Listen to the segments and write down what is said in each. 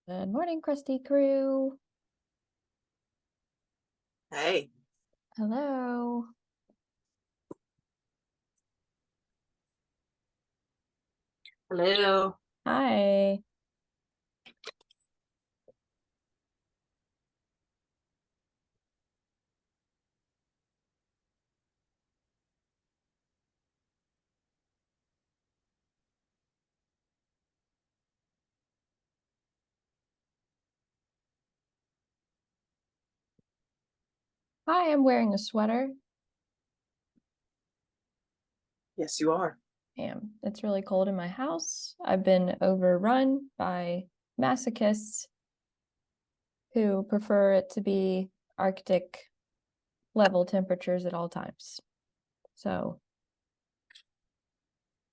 Good morning, crusty crew. Hey. Hello. Hello. Hi. Hi, I'm wearing a sweater. Yes, you are. It's really cold in my house. I've been overrun by masochists who prefer it to be Arctic level temperatures at all times. So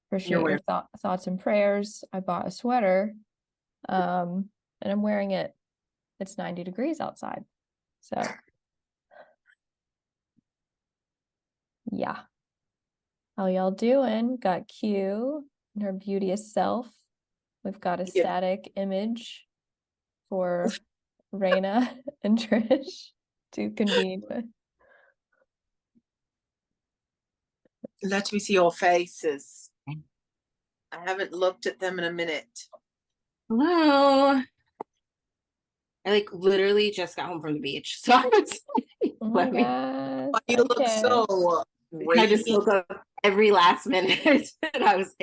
appreciate your thoughts and prayers. I bought a sweater, and I'm wearing it. It's 90 degrees outside. So yeah. How y'all doing? Got Q and her beauteous self. We've got a static image for Raina and Trish to convene with. Let me see your faces. I haven't looked at them in a minute. Hello. I literally just got home from the beach. So I was oh my god. You look so I just woke up every last minute and I was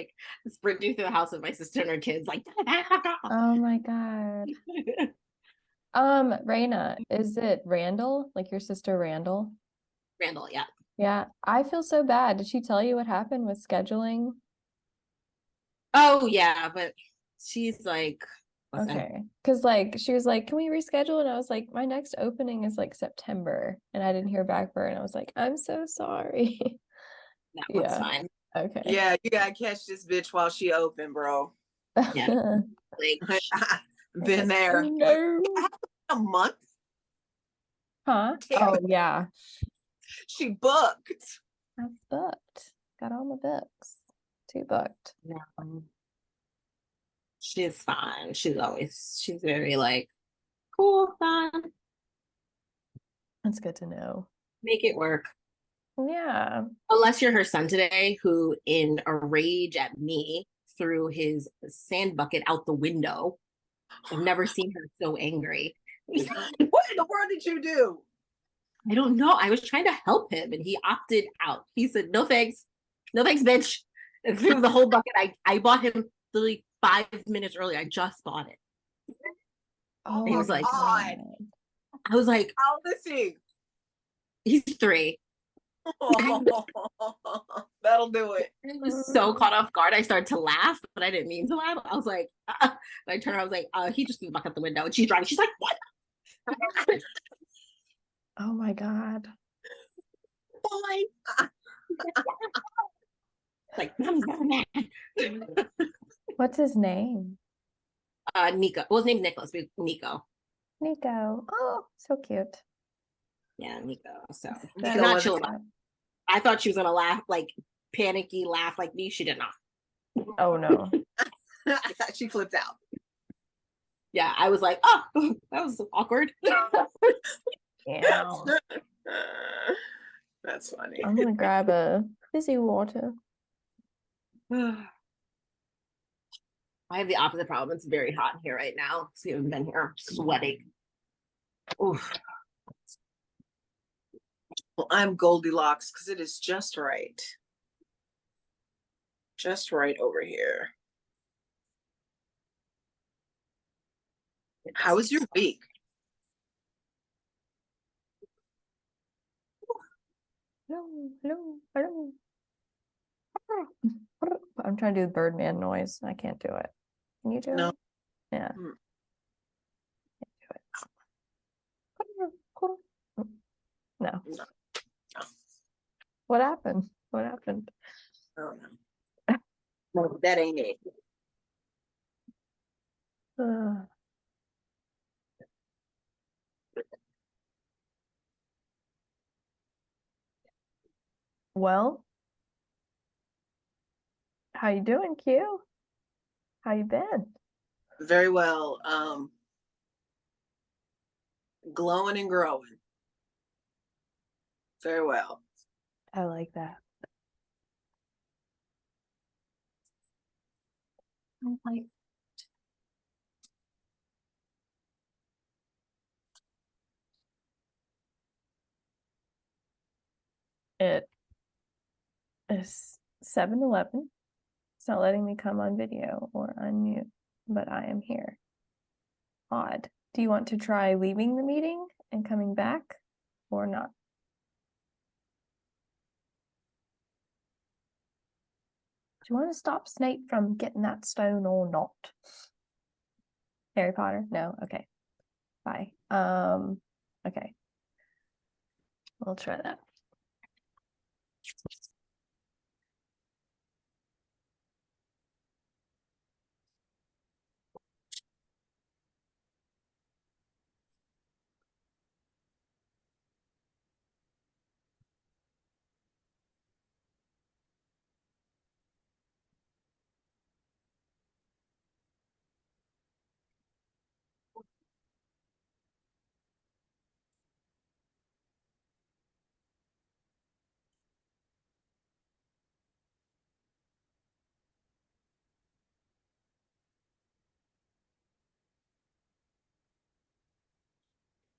sprinting through the house with my sister and her kids oh my god. Raina, is it Randall? Like your sister Randall? Randall, yeah. Yeah, I feel so bad. Did she tell you what happened with scheduling? Oh yeah, but she's like, listen. Okay, because she was like, can we reschedule? And I was like, my next opening is September, and I didn't hear back from her, and I was like, I'm so sorry. No, it's fine. Okay. Yeah, you gotta catch this bitch while she open, bro. Yeah. Been there. Oh, no. A month? Huh? Oh yeah. She booked. I've booked. Got all my books. Too booked. No. She's fine. She's very cool, fun. That's good to know. Make it work. Yeah. Unless you're her son today, who in a rage at me threw his sand bucket out the window. I've never seen her so angry. What in the world did you do? I don't know. I was trying to help him and he opted out. He said, no thanks. No thanks, bitch. And threw the whole bucket. I bought him literally 5 minutes early. I just bought it. Oh, he was like, God. I was like, how old is he? He's 3. That'll do it. I was so caught off guard. I started to laugh, but I didn't mean to laugh. I was like, and I turned around, I was like, he just threw the bucket out the window. And she's driving. She's like, what? oh my God. Boy. Like, mom's not mad. What's his name? Nico. Well, his name's Nicholas, but Nico. Nico. Oh, so cute. Yeah, Nico. So Nico not chill about it. I thought she was gonna laugh, panicky laugh like me. She did not. Oh no. She flipped out. Yeah, I was like, oh, that was awkward. Yeah. That's funny. I'm gonna grab a fizzy water. I have the opposite problem. It's very hot in here right now. So we haven't been here. I'm sweating. Oof. Well, I'm Goldilocks because it is just right. Just right over here. How was your week? Hello. I'm trying to do the Birdman noise. I can't do it. Can you do it? Yeah. Can't do it. No. What happened? What happened? Oh, no. No, that ain't it. Well, how you doing, Q? How you been? Very well. glowing and growing. Very well. I like that. I like it. Is 7-Eleven. It's not letting me come on video or unmute, but I am here. Odd. Do you want to try leaving the meeting and coming back or not? Do you want to stop Snape from getting that stone or not? Harry Potter? No? Okay. Bye. Okay. We'll try that.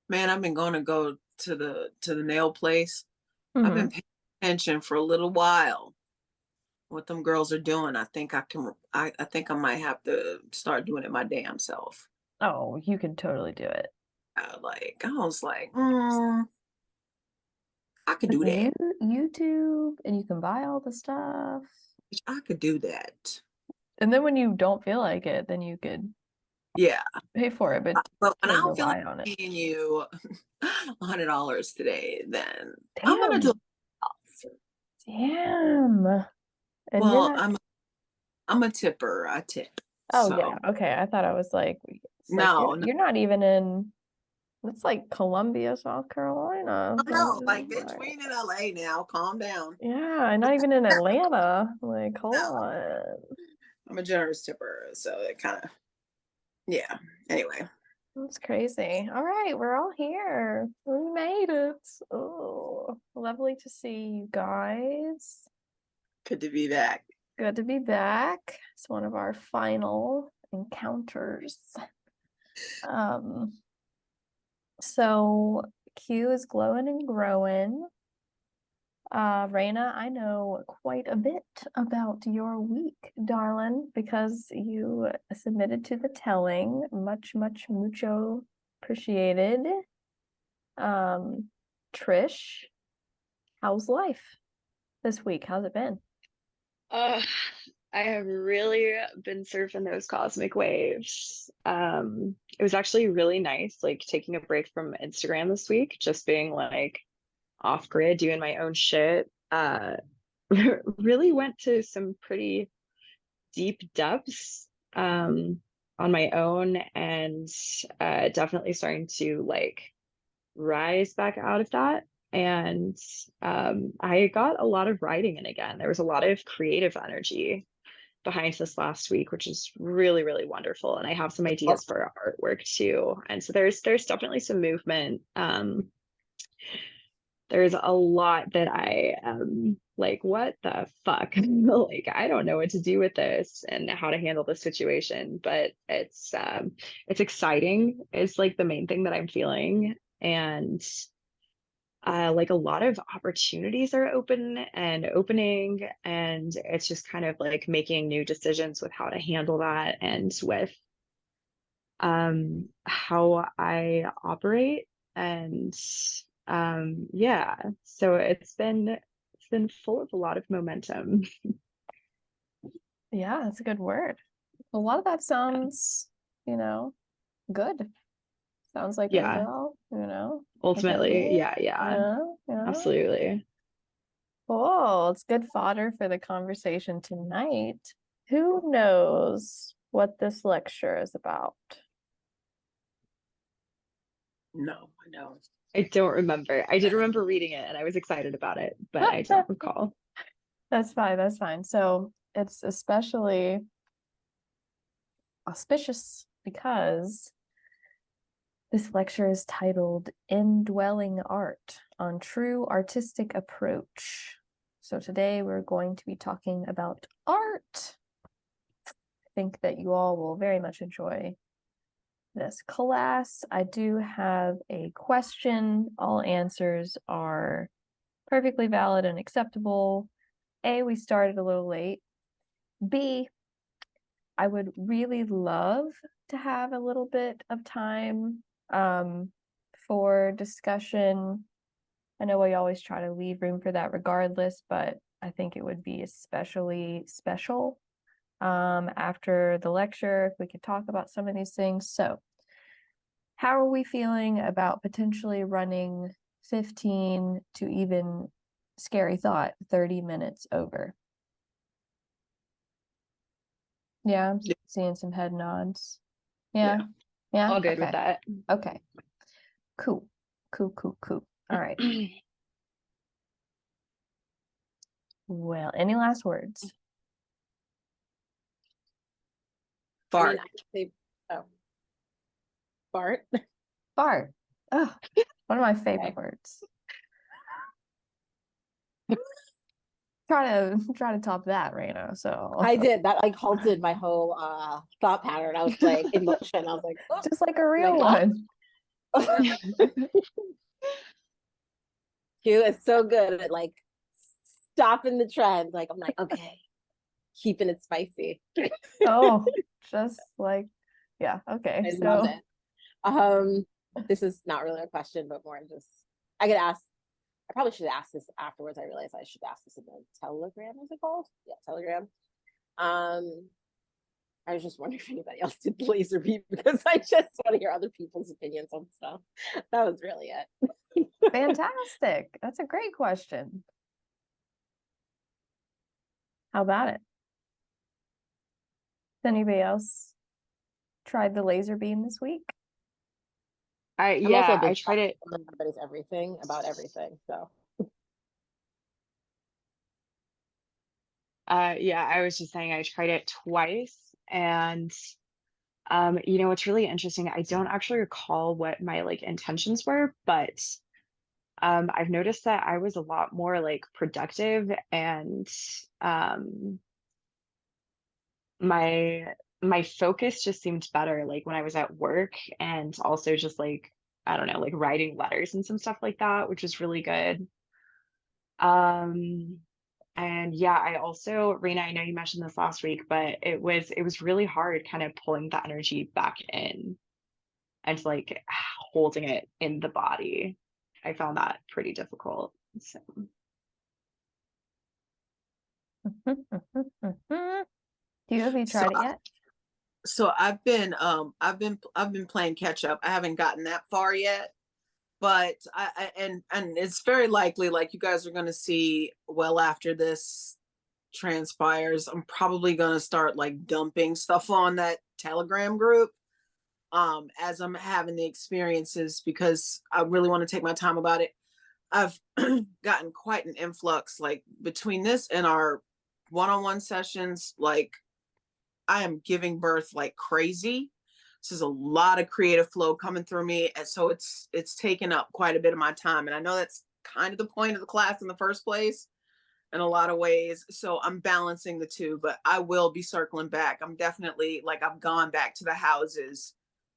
Man, I've been going to go to the nail place. I've been paying attention for a little while. What them girls are doing, I think I can. I think I might have to start doing it my damn self. Oh, you can totally do it. I was like, I could do that. YouTube, and you can buy all the stuff. I could do that. And then when you don't feel like it, then you could Yeah, pay for it, but when I don't don't feel rely like on it. paying you $100 today, then I'm Damn. gonna do. Damn. And you're Well, not. I'm a tipper. I tip. Oh So yeah. Okay. I thought I was like, it's like no, you're not even in. It's like Columbia, South Carolina. no, like Like, bitch, we ain't in LA now. Calm down. yeah, not even in Atlanta. Like, hold No, on. I'm a generous tipper, so it kind of, yeah. Anyway, That's crazy. All right, we're all here. We made it. Oh, lovely to see you guys. good to be back. Good to be back. It's one of our final encounters. So Q is glowing and growing. Raina, I know quite a bit about your week, darling, because you submitted to the telling. Mucho appreciated. Trish, how's life this week? How's it been? Uh, I have really been surfing those cosmic waves. It was actually really nice, like taking a break from Instagram this week, just being like off grid, doing my own shit. Really went to some pretty deep depths on my own, and definitely starting to like rise back out of that. And I got a lot of writing in again. There was a lot of creative energy behind this last week, which is really, really wonderful. And I have some ideas for artwork too. And so there's definitely some movement. There's a lot that I am like, what the fuck? Like, I don't know what to do with this and how to handle the situation, but it's exciting. It's like the main thing that I'm feeling. And like a lot of opportunities are opening, and it's just kind of like making new decisions with how to handle that and with how I operate. And yeah, so it's been full of a lot of momentum. Yeah, that's a good word. A lot of that sounds, good. Sounds like Yeah, overall, ultimately, yeah, yeah. absolutely. Cool. It's good fodder for the conversation tonight. Who knows what this lecture is about? No, I know. I don't remember. I did remember reading it and I was excited about it, but I don't recall. That's fine. That's fine. So it's especially auspicious because This lecture is titled Indwelling Art on True Artistic Approach. So today we're going to be talking about art. I think that you all will very much enjoy this class. I do have a question. All answers are perfectly valid and acceptable. A, we started a little late. B, I would really love to have a little bit of time for discussion. I know we always try to leave room for that regardless, but I think it would be especially special after the lecture if we could talk about some of these things. So how are we feeling about potentially running 15 to even, scary thought, 30 minutes over? Yeah, I'm seeing some head nods. Yeah. Yeah. All good with Okay. that. Okay. Cool. Cool. All right. Well, any last words? Fart. I say, oh, fart. Fart. Oh, one of my favorite words. Try to top that, Raina. So I did that. Like halted my whole thought pattern. I was like in motion. I was like, oh, just like a real like, one. Q is so good at like stopping the trend. Like I'm like, okay, keeping it spicy. Oh, just like, yeah. Okay. I So love it. This is not really a question, but more just I could ask. I probably should ask this afterwards. I realized I should ask this in the Telegram. Is it called? Yeah, Telegram. I was just wondering if anybody else did laser beam because I just want to hear other people's opinions on stuff. That was really it. fantastic. That's a great question. How about it? Has anybody else tried the laser beam this week? I'm also a I big tried it. everybody's everything about everything. So I was just saying I tried it twice, and what's really interesting, I don't actually recall what my like intentions were, but I've noticed that I was a lot more like productive, and my focus just seemed better like when I was at work, and also just like, I don't know, like writing letters and some stuff like that, which was really good. And yeah, I also, Rena, I know you mentioned this last week, but it was really hard kind of pulling the energy back in and like holding it in the body. I found that pretty difficult. So Have you tried it yet? So I've been playing catch up. I haven't gotten that far yet, but and it's very likely like you guys are going to see well after this transpires. I'm probably going to start like dumping stuff on that Telegram group as I'm having the experiences because I really want to take my time about it. I've gotten quite an influx like between this and our one-on-one sessions. Like I am giving birth like crazy. This is a lot of creative flow coming through me, and so it's taken up quite a bit of my time. And I know that's kind of the point of the class in the first place in a lot of ways. So I'm balancing the two, but I will be circling back. I'm definitely like I've gone back to the houses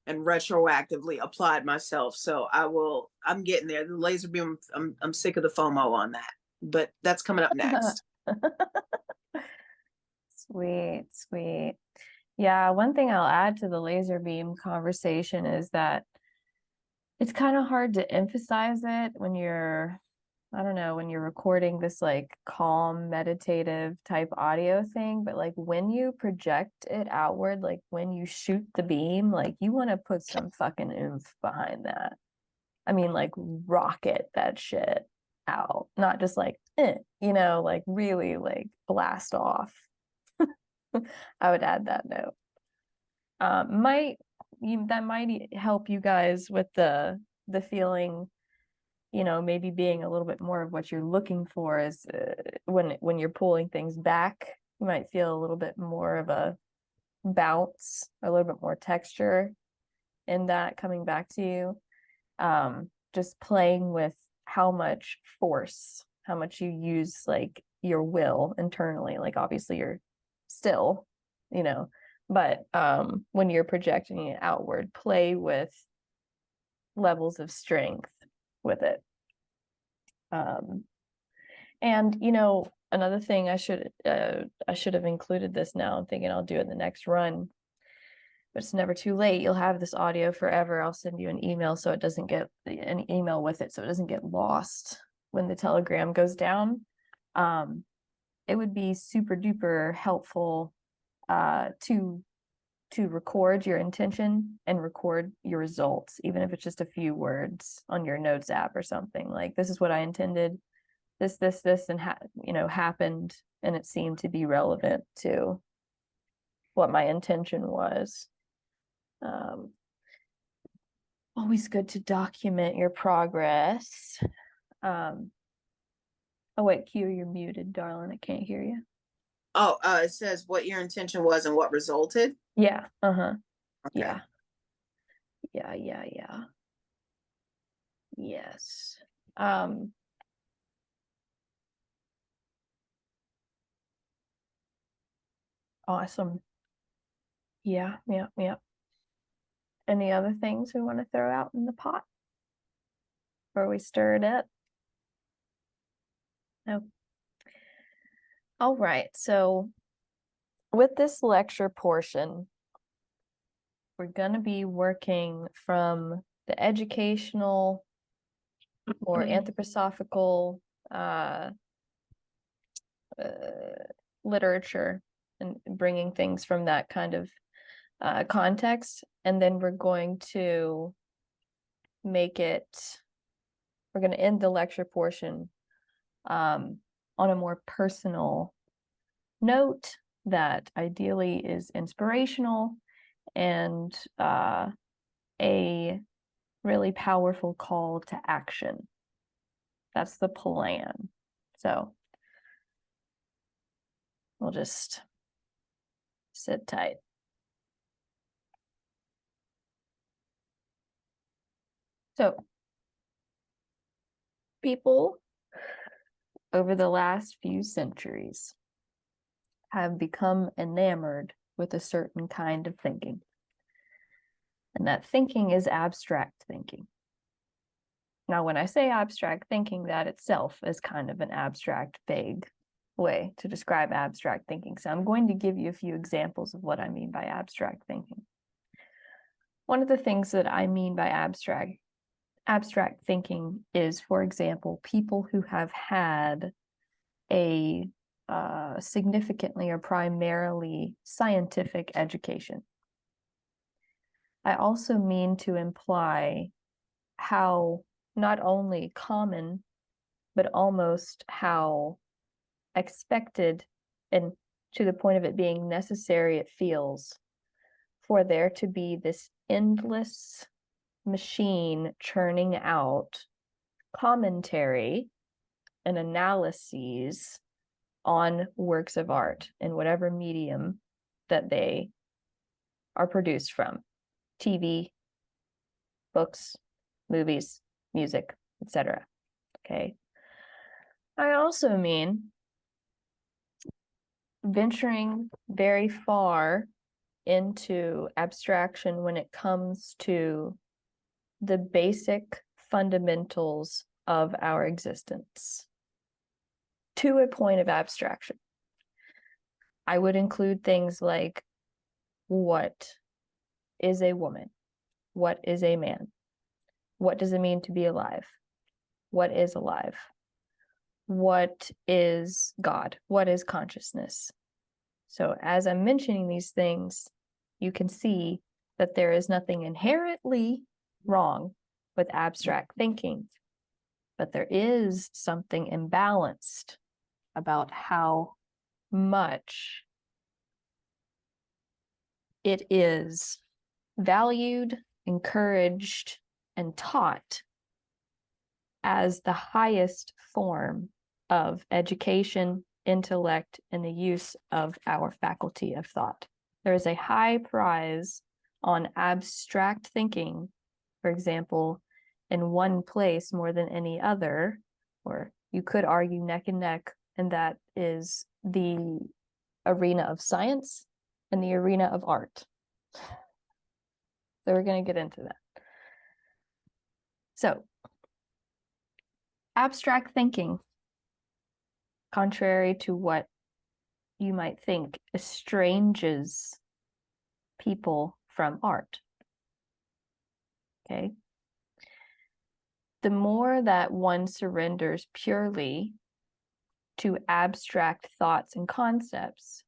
and retroactively applied myself. So I'm getting there. The laser beam, I'm sick of the FOMO on that, but that's coming up next. Sweet. Yeah, one thing I'll add to the laser beam conversation is that it's kind of hard to emphasize it when you're, I don't know, when you're recording this like calm, meditative type audio thing, but like when you project it outward, like when you shoot the beam, like you want to put some fucking oomph behind that. I mean, like rocket that shit out, not just like, like really like blast off. I would add that note. That might help you guys with the feeling, maybe being a little bit more of what you're looking for is when you're pulling things back, you might feel a little bit more of a bounce, a little bit more texture. in that coming back to you. Just playing with how much force, how much you use like your will internally. Like obviously you're still, but when you're projecting it outward, play with levels of strength with it. And another thing I should have included this now. I'm thinking I'll do it in the next run, but it's never too late. You'll have this audio forever. I'll send you an email so it doesn't get an email with it, so it doesn't get lost when the telegram goes down. It would be super duper helpful to record your intention and record your results, even if it's just a few words on your notes app or something. Like, this is what I intended, this, and happened, and it seemed to be relevant to what my intention was. Always good to document your progress. Oh wait, Q, you're muted, darling. I can't hear you. Oh, it says what your intention was and what resulted. Yeah. Okay. Yeah. Yes. Awesome. Yeah. Any other things we want to throw out in the pot before we stir it up? No. All right. So with this lecture portion, we're going to be working from the educational or anthroposophical literature and bringing things from that kind of context. And then we're going to we're going to end the lecture portion on a more personal note that ideally is inspirational and a really powerful call to action. That's the plan. So we'll just sit tight. So people over the last few centuries have become enamored with a certain kind of thinking. And that thinking is abstract thinking. Now, when I say abstract thinking, that itself is kind of an abstract, vague way to describe abstract thinking. So I'm going to give you a few examples of what I mean by abstract thinking. One of the things that I mean by abstract thinking is, for example, people who have had a significantly or primarily scientific education. I also mean to imply how not only common, but almost how expected and to the point of it being necessary it feels for there to be this endless machine churning out commentary and analyses on works of art in whatever medium that they are produced from: TV, books, movies, music, etc. Okay. I also mean venturing very far into abstraction when it comes to the basic fundamentals of our existence to a point of abstraction. I would include things like, what is a woman? What is a man? What does it mean to be alive? What is alive? What is God? What is consciousness? So as I'm mentioning these things, you can see that there is nothing inherently wrong with abstract thinking, but there is something imbalanced about how much it is valued, encouraged, and taught as the highest form of education, intellect, and the use of our faculty of thought. There is a high prize on abstract thinking, for example, in one place more than any other, or you could argue neck and neck, and that is the arena of science and the arena of art. So we're going to get into that. So, abstract thinking, contrary to what you might think, estranges people from art. Okay? The more that one surrenders purely to abstract thoughts and concepts,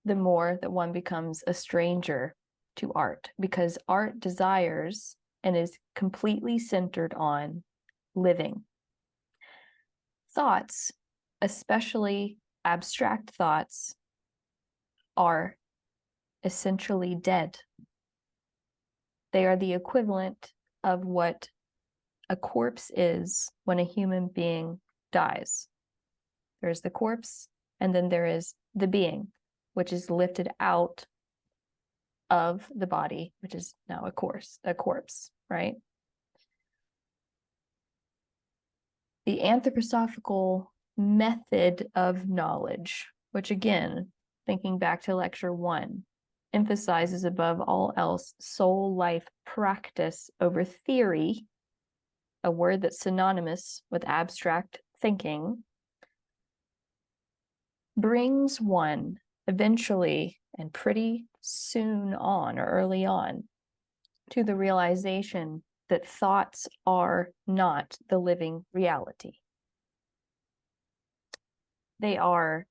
the more that one becomes a stranger to art, because art desires and is completely centered on living. Thoughts, especially abstract thoughts, are essentially dead. They are the equivalent of what a corpse is when a human being dies. There's the corpse, and then there is the being, which is lifted out of the body, which is now a corpse, right? The anthroposophical method of knowledge, which again, thinking back to lecture 1, emphasizes above all else soul life practice over theory, a word that's synonymous with abstract thinking, brings one eventually and pretty soon on or early on to the realization that thoughts are not the living reality. They are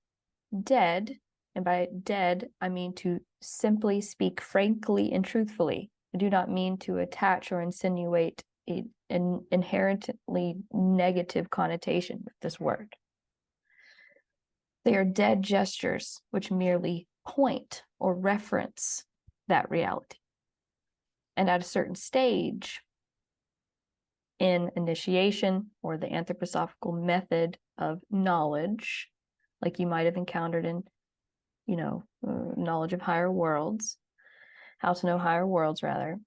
dead, and by dead, I mean to simply speak frankly and truthfully. I do not mean to attach or insinuate an inherently negative connotation with this word. They are dead gestures which merely point or reference that reality. And at a certain stage in initiation or the anthroposophical method of knowledge, like you might have encountered in, knowledge of higher worlds, how to know higher worlds rather,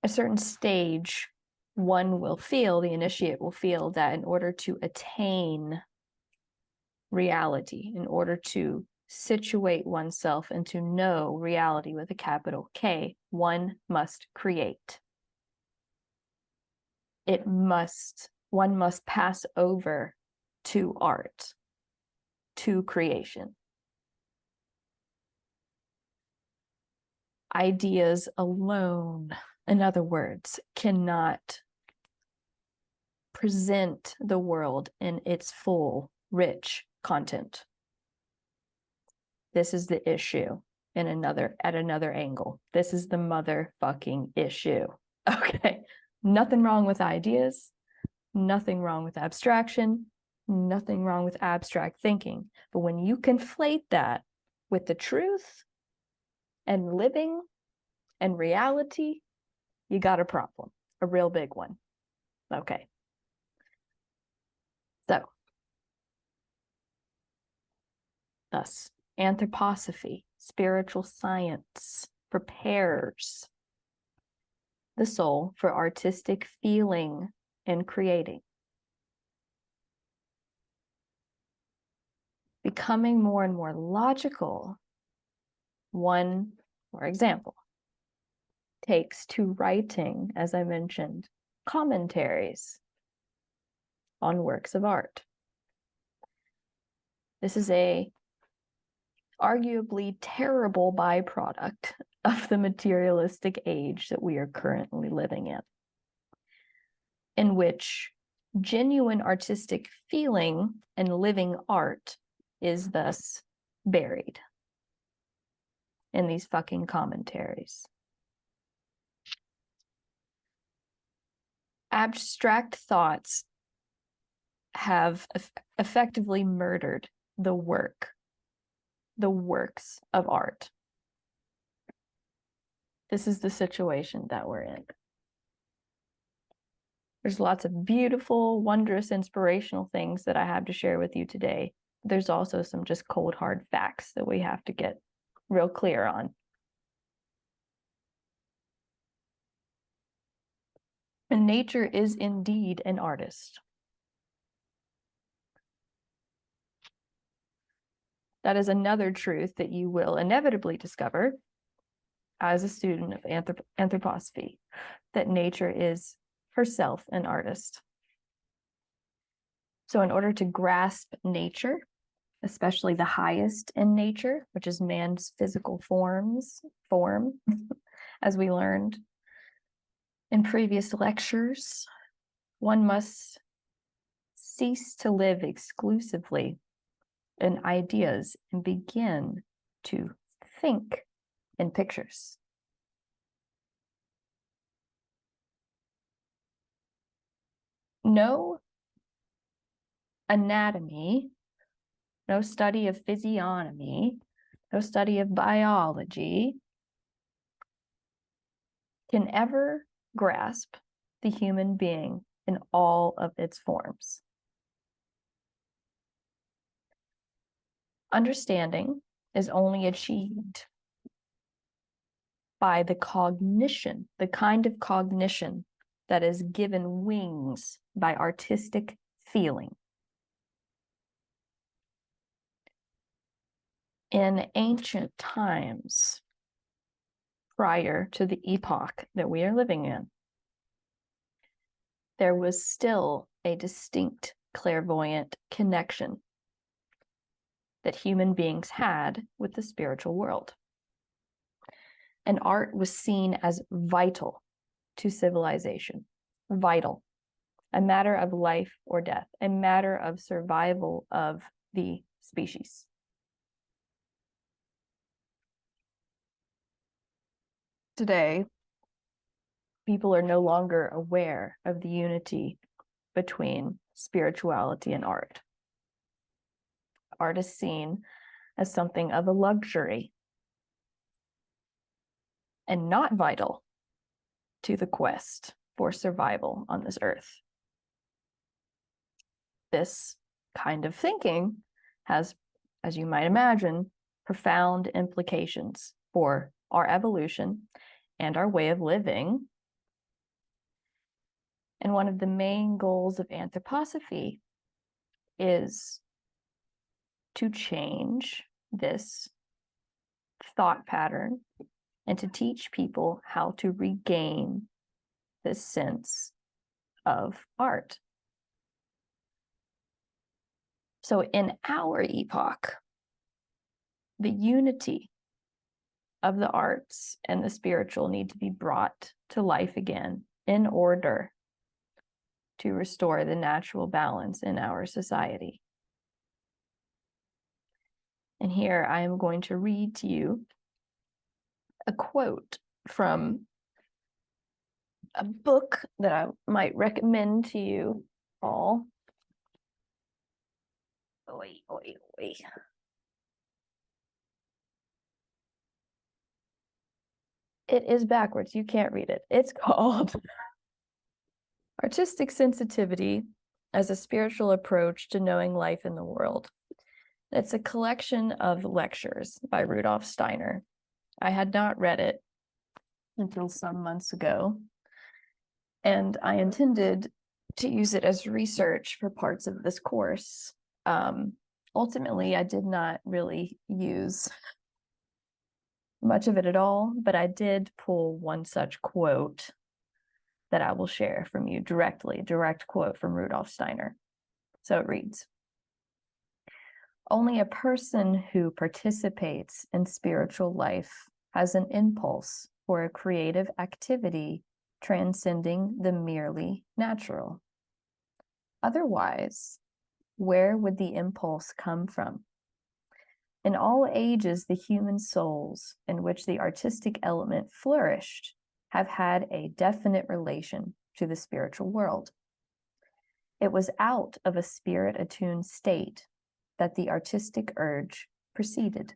a certain stage, the initiate will feel that in order to attain reality, in order to situate oneself and to know reality with a capital K, one must create. One must pass over to art, to creation. Ideas alone, in other words, cannot present the world in its full, rich content. This is the issue at another angle. This is the motherfucking issue. Okay. Nothing wrong with ideas, nothing wrong with abstraction, nothing wrong with abstract thinking. But when you conflate that with the truth and living and reality, you got a problem, a real big one. Okay. So, thus, anthroposophy, spiritual science, prepares the soul for artistic feeling and creating. Becoming more and more logical, one, for example, takes to writing, as I mentioned, commentaries on works of art. This is a arguably terrible byproduct of the materialistic age that we are currently living in which genuine artistic feeling and living art is thus buried in these fucking commentaries. Abstract thoughts have effectively murdered the works of art. This is the situation that we're in. There's lots of beautiful, wondrous, inspirational things that I have to share with you today. There's also some just cold, hard facts that we have to get real clear on. And nature is indeed an artist. That is another truth that you will inevitably discover as a student of anthroposophy, that nature is herself an artist. So in order to grasp nature, especially the highest in nature, which is man's physical form, as we learned in previous lectures, one must cease to live exclusively in ideas and begin to think in pictures. No anatomy, no study of physiognomy, no study of biology can ever grasp the human being in all of its forms. Understanding is only achieved by the cognition, the kind of cognition that is given wings by artistic feeling. In ancient times, prior to the epoch that we are living in, there was still a distinct clairvoyant connection that human beings had with the spiritual world. And art was seen as vital to civilization, vital, a matter of life or death, a matter of survival of the species. Today, people are no longer aware of the unity between spirituality and art. Art is seen as something of a luxury and not vital to the quest for survival on this earth. This kind of thinking has, as you might imagine, profound implications for our evolution and our way of living. And one of the main goals of anthroposophy is to change this thought pattern and to teach people how to regain this sense of art. So in our epoch, the unity of the arts and the spiritual need to be brought to life again in order to restore the natural balance in our society. And here I am going to read to you a quote from a book that I might recommend to you all. Oi, oi, oi. It is backwards. You can't read it. It's called Artistic Sensitivity as a Spiritual Approach to Knowing Life in the World. It's a collection of lectures by Rudolf Steiner. I had not read it until some months ago, and I intended to use it as research for parts of this course. Ultimately, I did not really use much of it at all, but I did pull one such quote that I will share from you directly, direct quote from Rudolf Steiner. So it reads, "Only a person who participates in spiritual life has an impulse for a creative activity transcending the merely natural. Otherwise, where would the impulse come from? In all ages, the human souls in which the artistic element flourished have had a definite relation to the spiritual world. It was out of a spirit-attuned state that the artistic urge proceeded.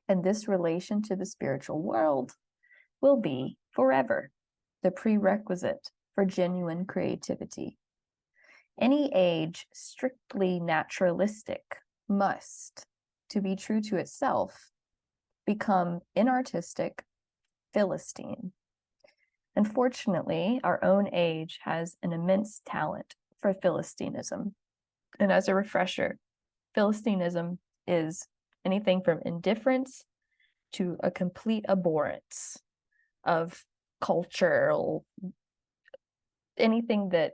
And this relation to the spiritual world will be forever the prerequisite for genuine creativity. Any age strictly naturalistic must, to be true to itself, become inartistic, Philistine. Unfortunately, our own age has an immense talent for Philistinism. And as a refresher, Philistinism is anything from indifference to a complete abhorrence of cultural, anything that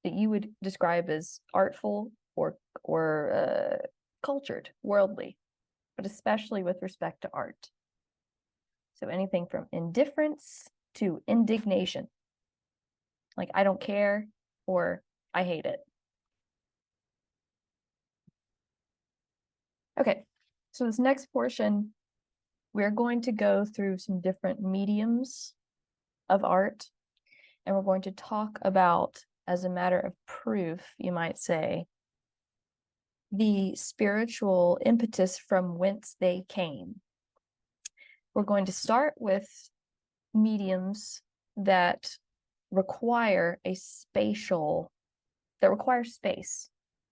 you would describe as artful or cultured, worldly, but especially with respect to art. So anything from indifference to indignation, like I don't care or I hate it. Okay, so this next portion, we're going to go through some different mediums of art, and we're going to talk about, as a matter of proof, you might say, the spiritual impetus from whence they came. We're going to start with mediums that require space,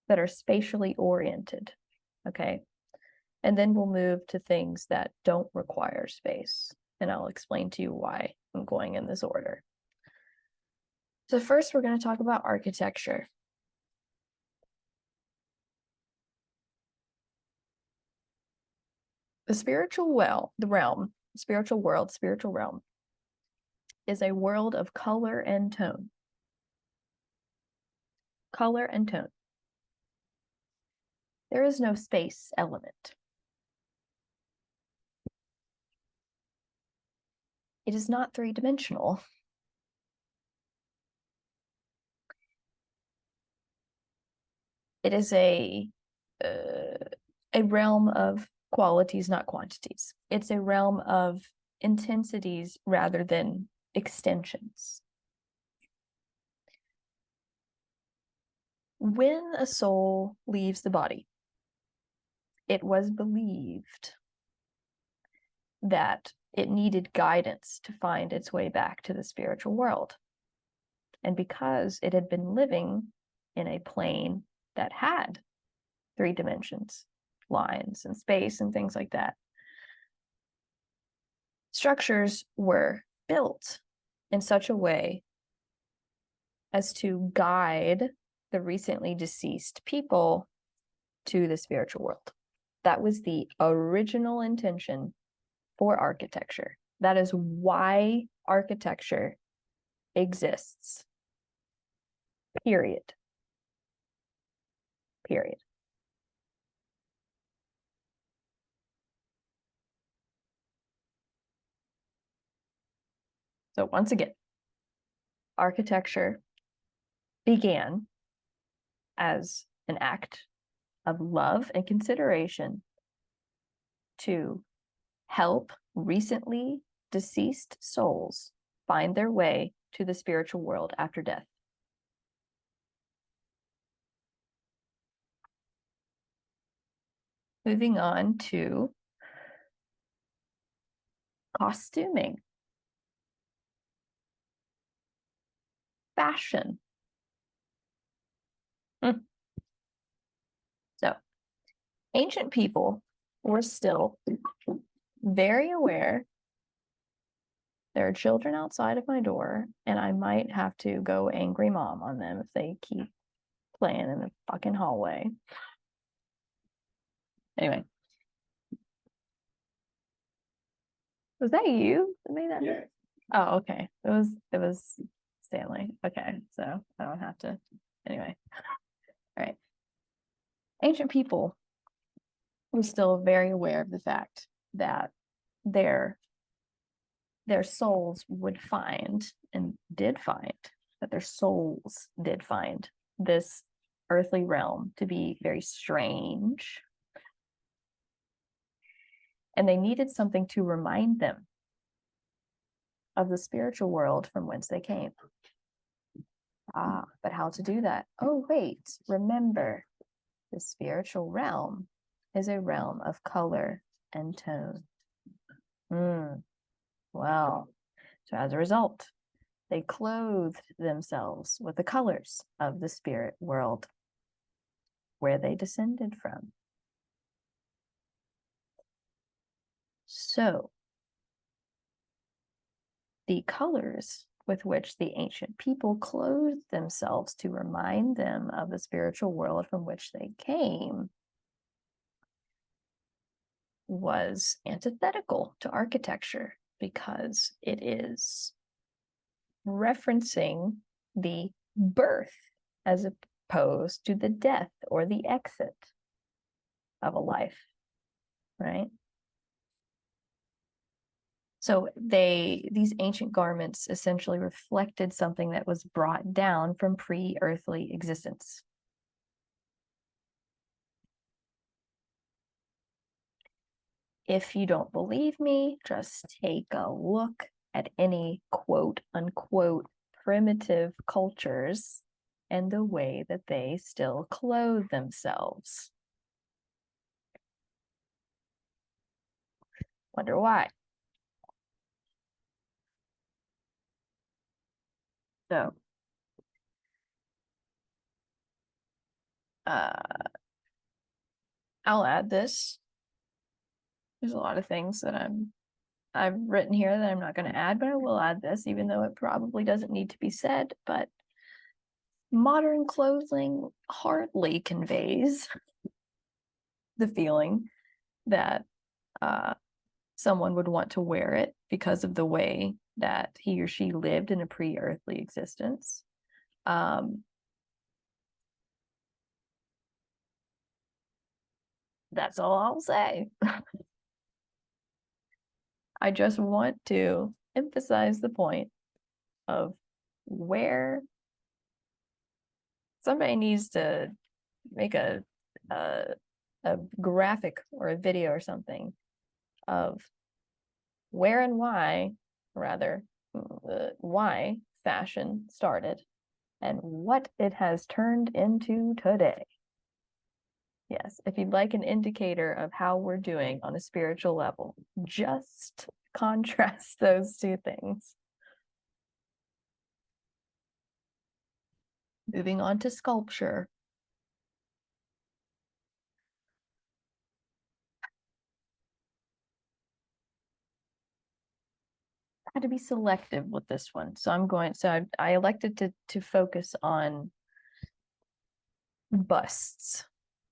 that are spatially oriented, okay? And then we'll move to things that don't require space, and I'll explain to you why I'm going in this order. So first, we're going to talk about architecture. The spiritual realm is a world of color and tone. Color and tone. There is no space element. It is not three-dimensional. It is a realm of qualities, not quantities. It's a realm of intensities rather than extensions. When a soul leaves the body, it was believed that it needed guidance to find its way back to the spiritual world. And because it had been living in a plane that had 3 dimensions, lines and space and things like that, structures were built in such a way as to guide the recently deceased people to the spiritual world. That was the original intention for architecture. That is why architecture exists. Period. Period. So once again, architecture began as an act of love and consideration to help recently deceased souls find their way to the spiritual world after death. Moving on to costuming, fashion. So, ancient people were still very aware there are children outside of my door, and I might have to go angry mom on them if they keep playing in the fucking hallway. Anyway. Was that you that made that? Yeah. Oh, okay. It was Stanley. Okay, so I don't have to. Anyway. All right. Ancient people were still very aware of the fact that their souls would find, and did find, that their souls did find this earthly realm to be very strange. And they needed something to remind them of the spiritual world from whence they came. But how to do that? Oh, wait, remember, the spiritual realm is a realm of color and tone. Well, so as a result, they clothed themselves with the colors of the spirit world where they descended from. So, the colors with which the ancient people clothed themselves to remind them of the spiritual world from which they came was antithetical to architecture because it is referencing the birth as opposed to the death or the exit of a life, right? So these ancient garments essentially reflected something that was brought down from pre-earthly existence. If you don't believe me, just take a look at any quote unquote primitive cultures and the way that they still clothe themselves. Wonder why. So, I'll add this. There's a lot of things that I've written here that I'm not going to add, but I will add this, even though it probably doesn't need to be said. But modern clothing hardly conveys the feeling that someone would want to wear it because of the way that he or she lived in a pre-earthly existence. That's all I'll say. I just want to emphasize the point of where somebody needs to make a graphic or a video or something of where and why, rather, why fashion started and what it has turned into today. Yes, if you'd like an indicator of how we're doing on a spiritual level, just contrast those two things. Moving on to sculpture. I had to be selective with this one. So I elected to focus on busts.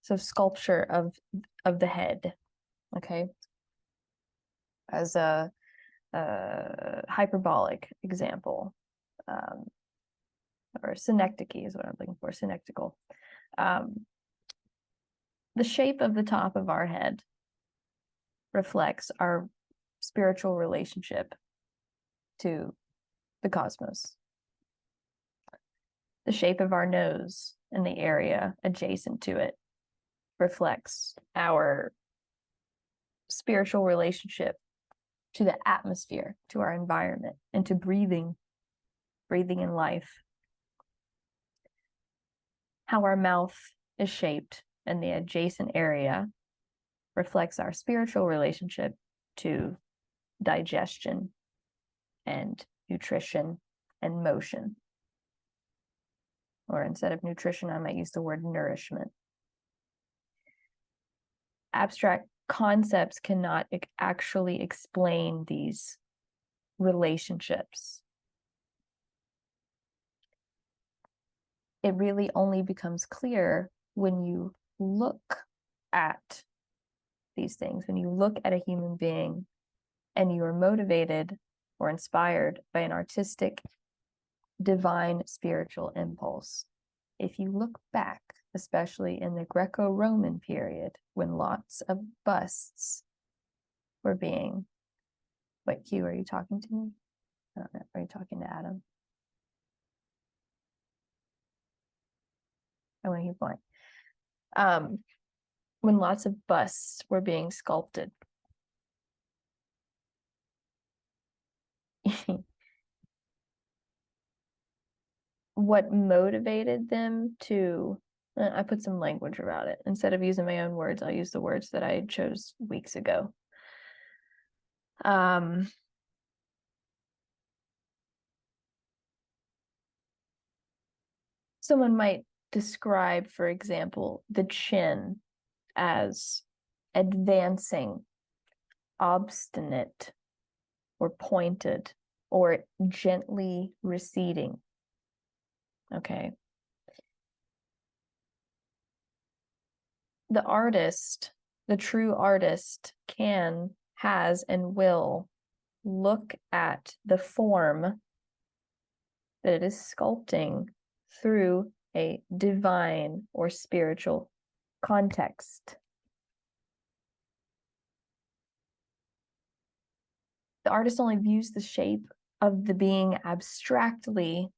So sculpture of the head, okay? As a hyperbolic example, or synecdoche is what I'm looking for, synectical. The shape of the top of our head reflects our spiritual relationship to the cosmos. The shape of our nose and the area adjacent to it reflects our spiritual relationship to the atmosphere, to our environment, and to breathing in life. How our mouth is shaped and the adjacent area reflects our spiritual relationship to digestion and nutrition and motion. Or instead of nutrition, I might use the word nourishment. Abstract concepts cannot actually explain these relationships. It really only becomes clear when you look at these things, when you look at a human being and you are motivated or inspired by an artistic, divine, spiritual impulse. If you look back, especially in the Greco-Roman period, when lots of busts were being, wait, Q, are you talking to me? I don't know, are you talking to Adam? I want to keep going. When lots of busts were being sculpted. What motivated them to, I put some language about it. Instead of using my own words, I'll use the words that I chose weeks ago. Someone might describe, for example, the chin as advancing obstinate or pointed or gently receding. Okay. The artist, the true artist, has, and will look at the form that it is sculpting through a divine or spiritual context. The artist only views the shape of the being abstractly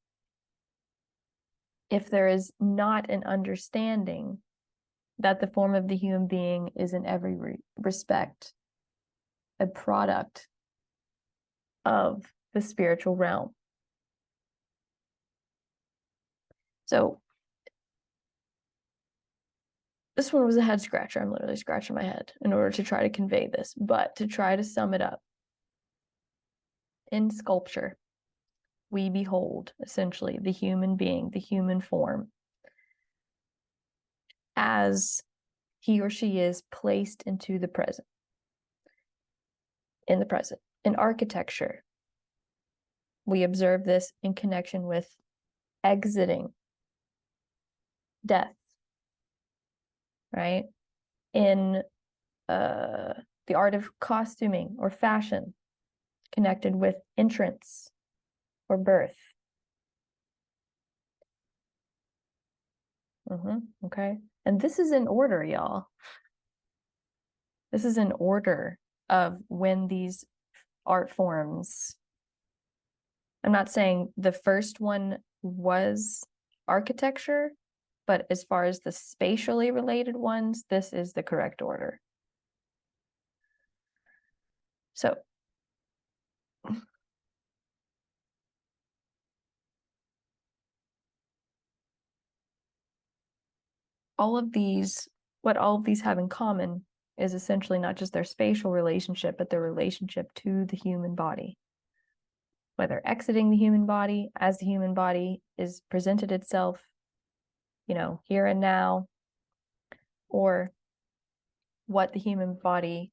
if there is not an understanding that the form of the human being is in every respect a product of the spiritual realm. So this one was a head scratcher. I'm literally scratching my head in order to try to convey this, but to try to sum it up. In sculpture, we behold essentially the human being, the human form, as he or she is placed into the present. In the present. In architecture, we observe this in connection with exiting death, right? In the art of costuming or fashion, connected with entrance or birth. Okay. And this is in order, y'all. This is in order of when these art forms. I'm not saying the first one was architecture, but as far as the spatially related ones, this is the correct order. So what all of these have in common is essentially not just their spatial relationship, but their relationship to the human body. Whether exiting the human body, as the human body is presented itself, here and now, or what the human body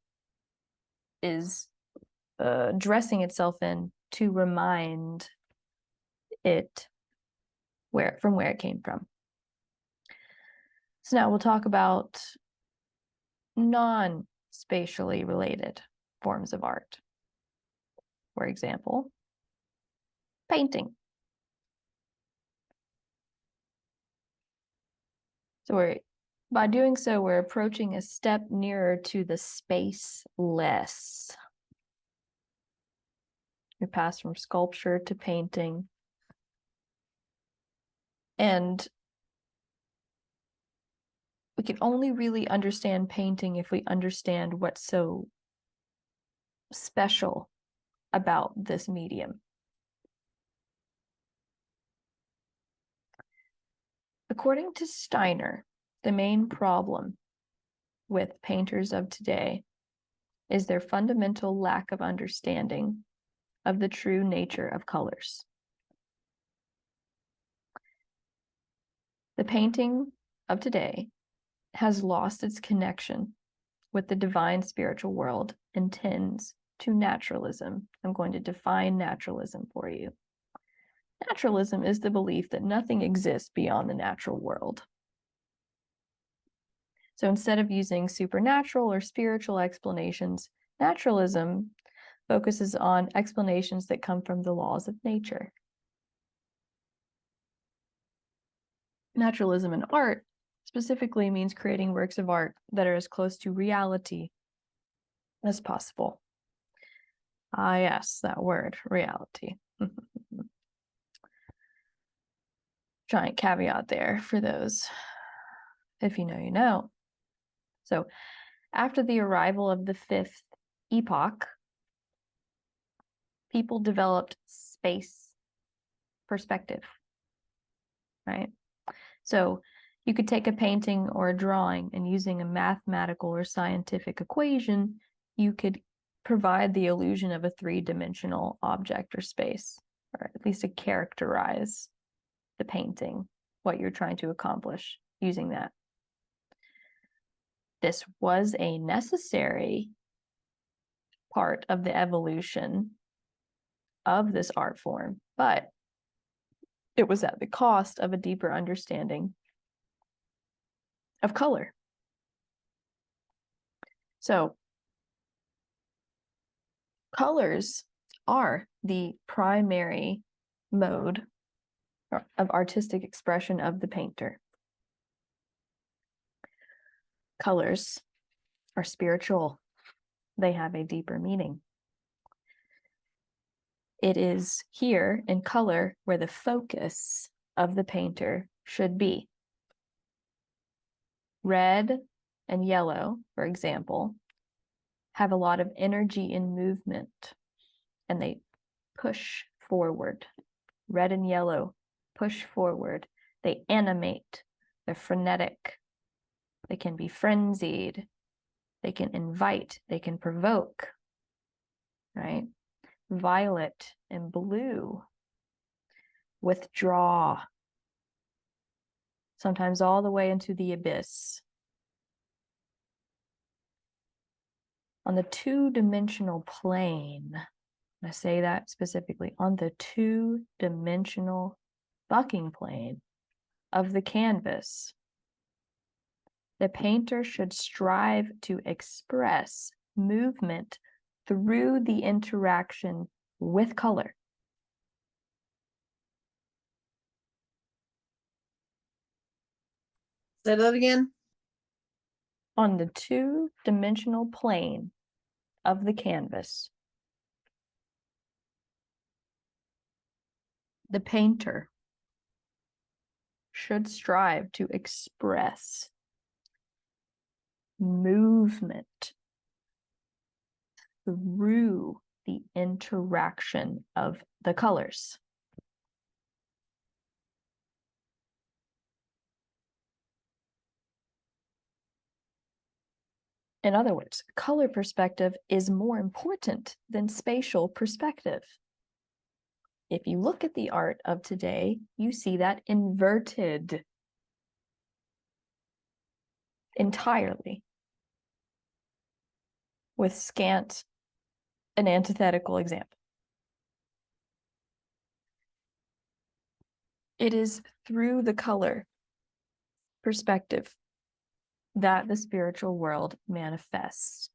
is dressing itself in to remind it from where it came from. So now we'll talk about non-spatially related forms of art. For example, painting. So by doing so, we're approaching a step nearer to the spaceless. We pass from sculpture to painting. And we can only really understand painting if we understand what's so special about this medium. According to Steiner, the main problem with painters of today is their fundamental lack of understanding of the true nature of colors. The painting of today has lost its connection with the divine spiritual world and tends to naturalism. I'm going to define naturalism for you. Naturalism is the belief that nothing exists beyond the natural world. So instead of using supernatural or spiritual explanations, naturalism focuses on explanations that come from the laws of nature. Naturalism in art specifically means creating works of art that are as close to reality as possible. Ah, yes, that word, reality. Giant caveat there for those, if you know, you know. So after the arrival of the fifth epoch, people developed space perspective, right? So you could take a painting or a drawing and using a mathematical or scientific equation, you could provide the illusion of a three-dimensional object or space, or at least to characterize the painting, what you're trying to accomplish using that. This was a necessary part of the evolution of this art form, but it was at the cost of a deeper understanding of color. So colors are the primary mode of artistic expression of the painter. Colors are spiritual. They have a deeper meaning. It is here in color where the focus of the painter should be. Red and yellow, for example, have a lot of energy in movement, and they push forward. Red and yellow push forward. They animate. They're frenetic. They can be frenzied. They can invite. They can provoke, right? Violet and blue withdraw, sometimes all the way into the abyss. On the two-dimensional plane, I say that specifically, on the two-dimensional bucking plane of the canvas, the painter should strive to express movement through the interaction with color. Say that again. On the two-dimensional plane of the canvas, the painter should strive to express movement through the interaction of the colors. In other words, color perspective is more important than spatial perspective. If you look at the art of today, you see that inverted entirely, with scant an antithetical example. It is through the color perspective that the spiritual world manifests.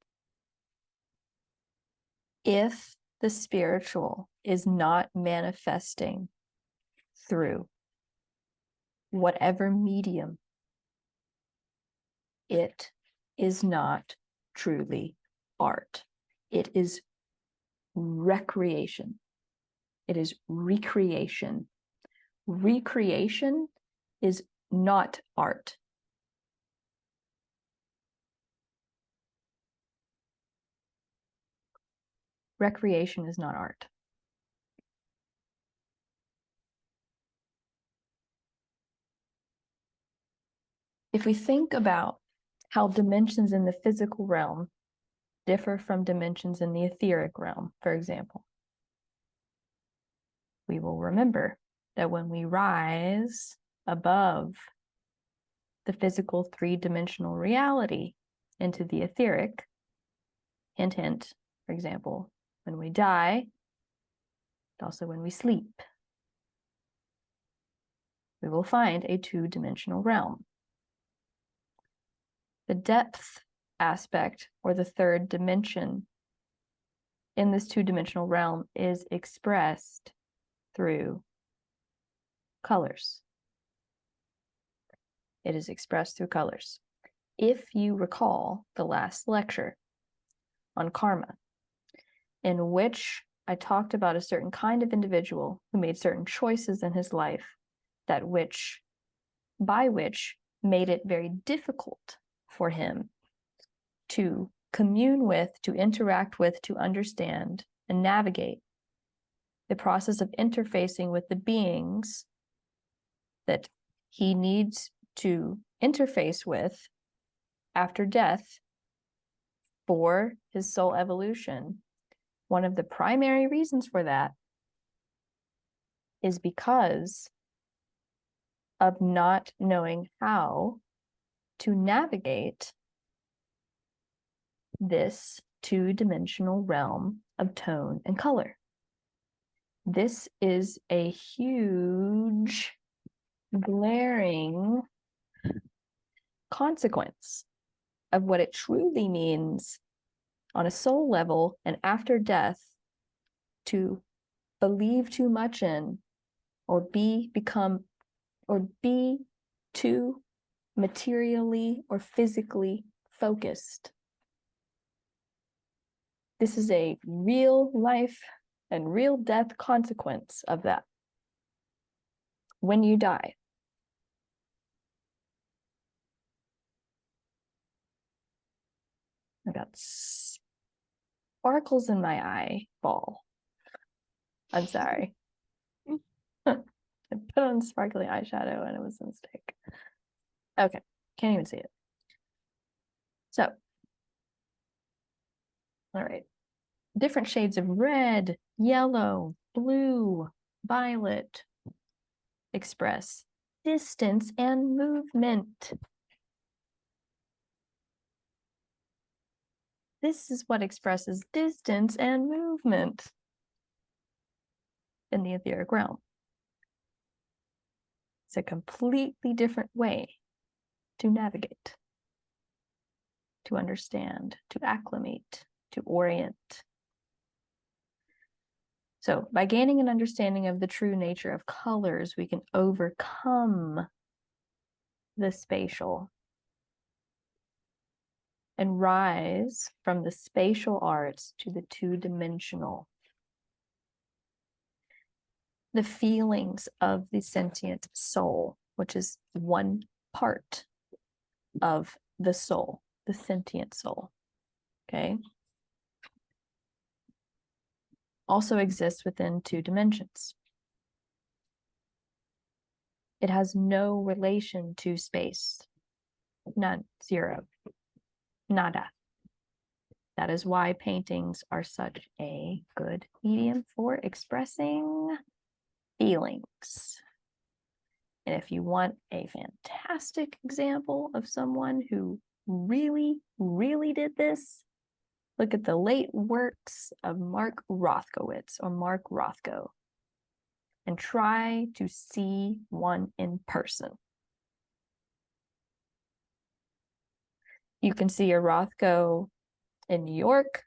If the spiritual is not manifesting through whatever medium, it is not truly art. It is recreation. It is recreation. Recreation is not art. Recreation is not art. If we think about how dimensions in the physical realm differ from dimensions in the etheric realm, for example, we will remember that when we rise above the physical three-dimensional reality into the etheric, hint, hint, for example, when we die, and also when we sleep, we will find a two-dimensional realm. The depth aspect, or the third dimension in this two-dimensional realm, is expressed through colors. It is expressed through colors. If you recall the last lecture on karma, in which I talked about a certain kind of individual who made certain choices in his life by which made it very difficult for him to commune with, to interact with, to understand and navigate the process of interfacing with the beings that he needs to interface with after death for his soul evolution. One of the primary reasons for that is because of not knowing how to navigate this two-dimensional realm of tone and color. This is a huge, glaring consequence of what it truly means on a soul level and after death to believe too much in or be too materially or physically focused. This is a real life and real death consequence of that. When you die, I got sparkles in my eyeball. I'm sorry. I put on sparkly eyeshadow and it was a mistake. Okay, can't even see it. So, all right. Different shades of red, yellow, blue, violet express distance and movement. This is what expresses distance and movement in the etheric realm. It's a completely different way to navigate, to understand, to acclimate, to orient. So by gaining an understanding of the true nature of colors, we can overcome the spatial and rise from the spatial arts to the two-dimensional. The feelings of the sentient soul, which is one part of the soul, the sentient soul, okay, also exists within two dimensions. It has no relation to space, none, zero, nada. That is why paintings are such a good medium for expressing feelings. And if you want a fantastic example of someone who really, really did this, look at the late works of Mark Rothkowitz or Mark Rothko and try to see one in person. You can see a Rothko in New York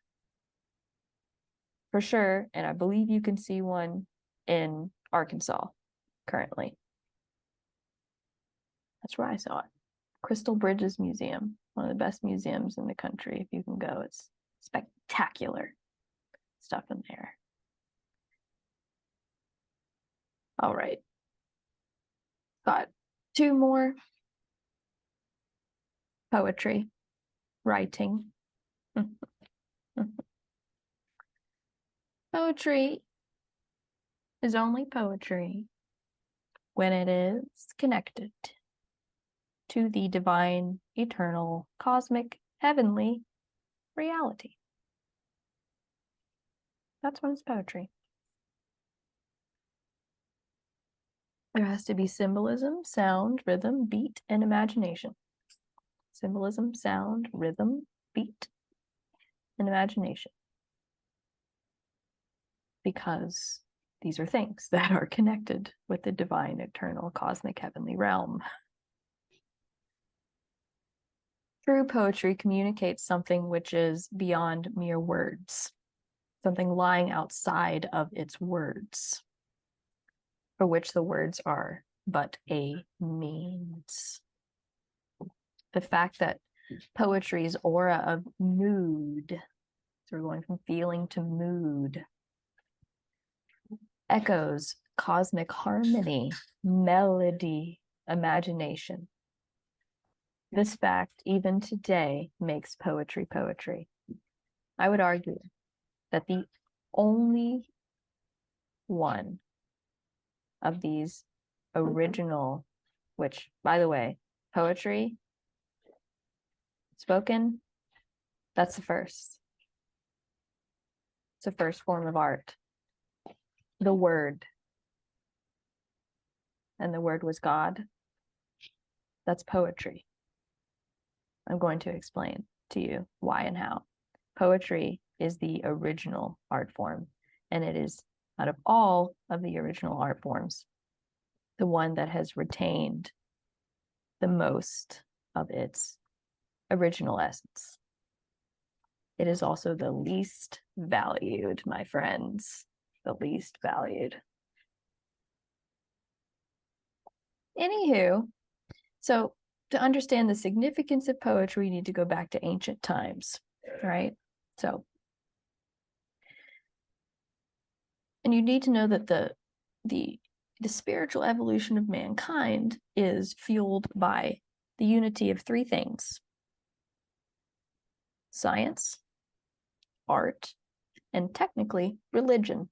for sure, and I believe you can see one in Arkansas currently. That's where I saw it. Crystal Bridges Museum, one of the best museums in the country. If you can go, it's spectacular stuff in there. All right. Got two more. Poetry, writing. Poetry is only poetry when it is connected to the divine, eternal, cosmic, heavenly reality. That's when it's poetry. There has to be symbolism, sound, rhythm, beat, and imagination. Symbolism, sound, rhythm, beat, and imagination. Because these are things that are connected with the divine, eternal, cosmic, heavenly realm. True poetry communicates something which is beyond mere words, something lying outside of its words, for which the words are but a means. The fact that poetry's aura of mood, so we're going from feeling to mood, echoes cosmic harmony, melody, imagination. This fact, even today, makes poetry poetry. I would argue that the only one of these original, which, by the way, poetry, spoken, that's the first. It's the first form of art. The word. And the word was God. That's poetry. I'm going to explain to you why and how. poetry is the original art form, and it is, out of all of the original art forms, the one that has retained the most of its original essence. It is also the least valued, my friends, the least valued. Anywho, so to understand the significance of poetry, you need to go back to ancient times, right? So, and you need to know that the spiritual evolution of mankind is fueled by the unity of three things: science, art, and technically religion.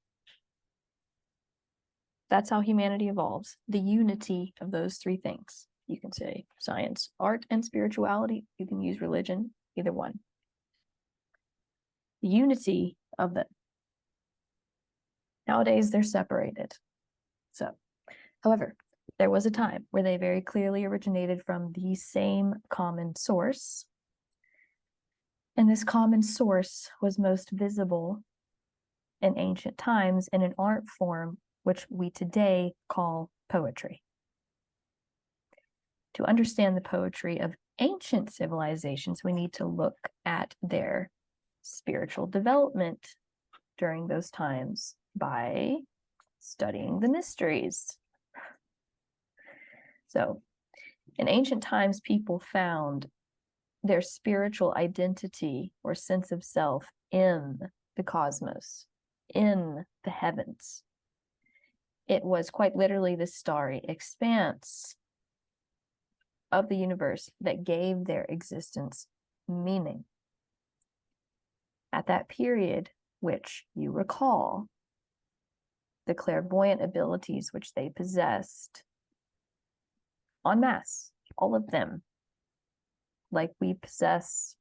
That's how humanity evolves, the unity of those three things. You can say science, art, and spirituality. You can use religion, either one. The unity of them. Nowadays, they're separated. So, however, there was a time where they very clearly originated from the same common source. And this common source was most visible in ancient times in an art form which we today call poetry. To understand the poetry of ancient civilizations, we need to look at their spiritual development during those times by studying the mysteries. So, in ancient times, people found their spiritual identity or sense of self in the cosmos, in the heavens. It was quite literally the starry expanse of the universe that gave their existence meaning. At that period, which you recall, the clairvoyant abilities which they possessed, en masse, all of them, like we possess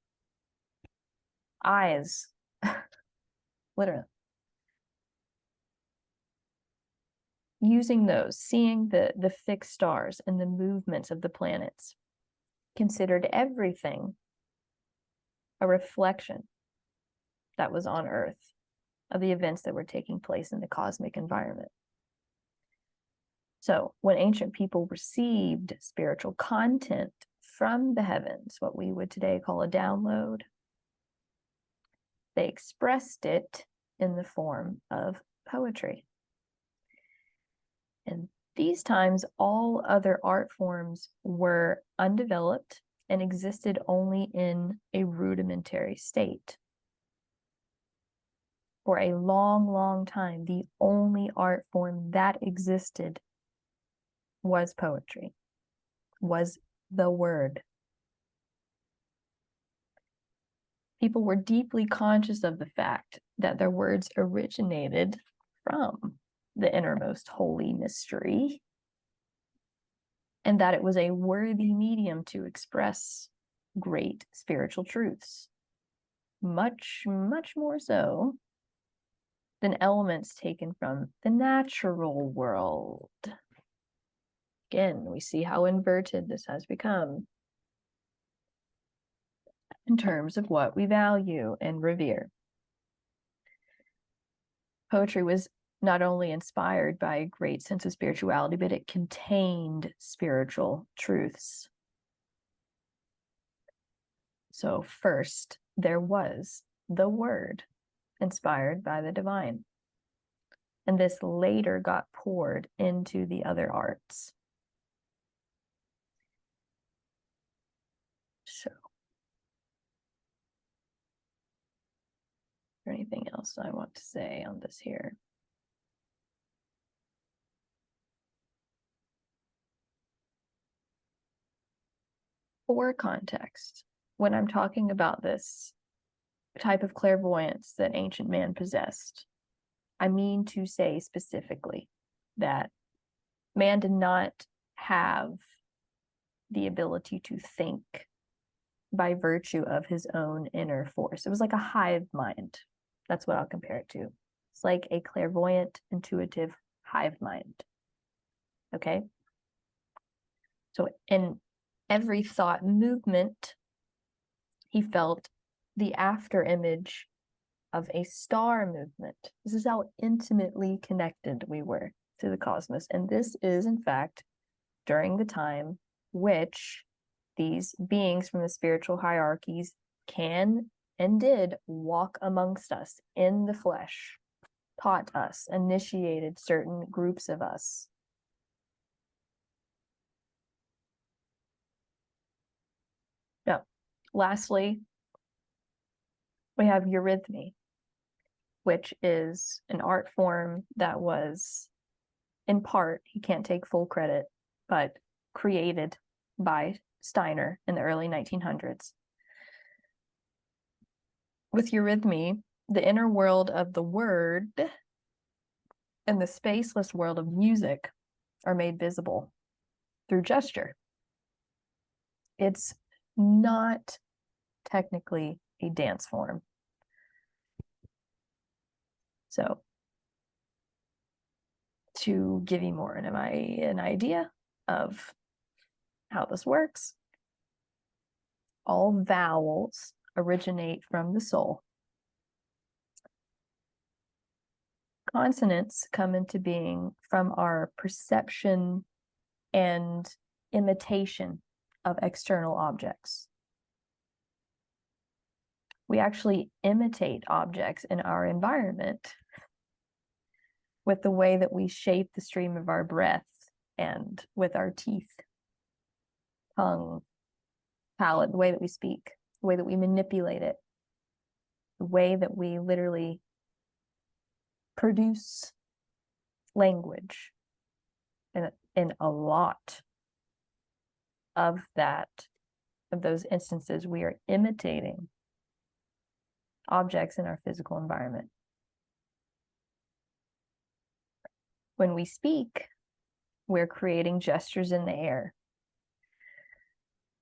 eyes, literally. Using those, seeing the fixed stars and the movements of the planets, considered everything a reflection that was on Earth of the events that were taking place in the cosmic environment. So when ancient people received spiritual content from the heavens, what we would today call a download, they expressed it in the form of poetry. In these times, all other art forms were undeveloped and existed only in a rudimentary state. For a long, long time, the only art form that existed was poetry, was the word. People were deeply conscious of the fact that their words originated from the innermost holy mystery, and that it was a worthy medium to express great spiritual truths, much, much more so than elements taken from the natural world. Again, we see how inverted this has become in terms of what we value and revere. Poetry was not only inspired by a great sense of spirituality, but it contained spiritual truths. So first, there was the word, inspired by the divine. And this later got poured into the other arts. So, is there anything else I want to say on this here? For context, when I'm talking about this type of clairvoyance that ancient man possessed, I mean to say specifically that man did not have the ability to think by virtue of his own inner force. It was like a hive mind. That's what I'll compare it to. It's like a clairvoyant, intuitive hive mind. Okay? So in every thought movement, he felt the after image of a star movement. This is how intimately connected we were to the cosmos. And this is, in fact, during the time which these beings from the spiritual hierarchies can and did walk amongst us in the flesh, taught us, initiated certain groups of us. Now, lastly, we have eurythmy, which is an art form that was, in part, he can't take full credit, but created by Steiner in the early 1900s. With eurythmy, the inner world of the word and the spaceless world of music are made visible through gesture. It's not technically a dance form. So, to give you more an idea of how this works, all vowels originate from the soul. Consonants come into being from our perception and imitation of external objects. We actually imitate objects in our environment with the way that we shape the stream of our breath and with our teeth, tongue, palate, the way that we speak, the way that we manipulate it, the way that we literally produce language. And in a lot of those instances, we are imitating objects in our physical environment. When we speak, we're creating gestures in the air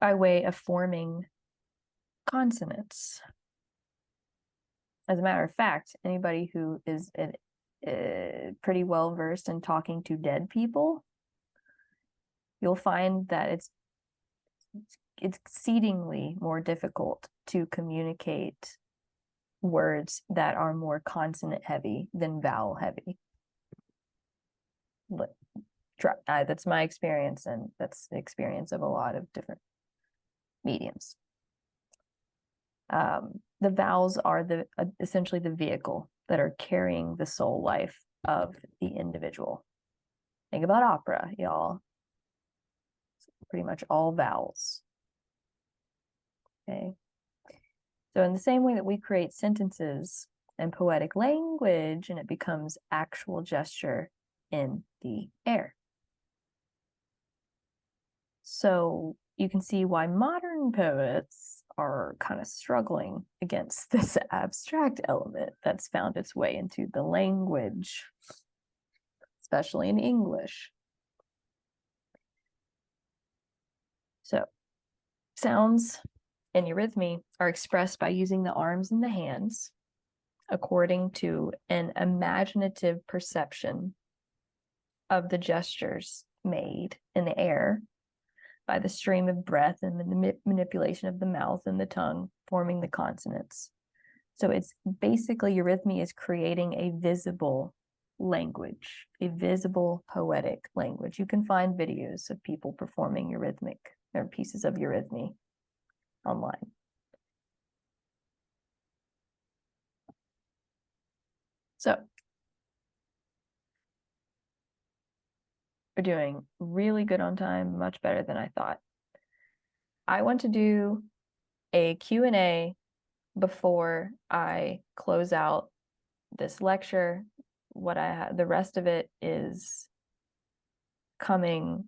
by way of forming consonants. As a matter of fact, anybody who is pretty well versed in talking to dead people, you'll find that it's exceedingly more difficult to communicate words that are more consonant heavy than vowel heavy. That's my experience, and that's the experience of a lot of different mediums. The vowels are essentially the vehicle that are carrying the soul life of the individual. Think about opera, y'all. It's pretty much all vowels. Okay. So in the same way that we create sentences and poetic language, and it becomes actual gesture in the air. So you can see why modern poets are kind of struggling against this abstract element that's found its way into the language, especially in English. So sounds and eurythmy are expressed by using the arms and the hands according to an imaginative perception of the gestures made in the air by the stream of breath and the manipulation of the mouth and the tongue forming the consonants. So it's basically eurythmy is creating a visible language, a visible poetic language. You can find videos of people performing eurythmic or pieces of eurythmy online. So we're doing really good on time, much better than I thought. I want to do a Q&A before I close out this lecture. What I have, the rest of it is coming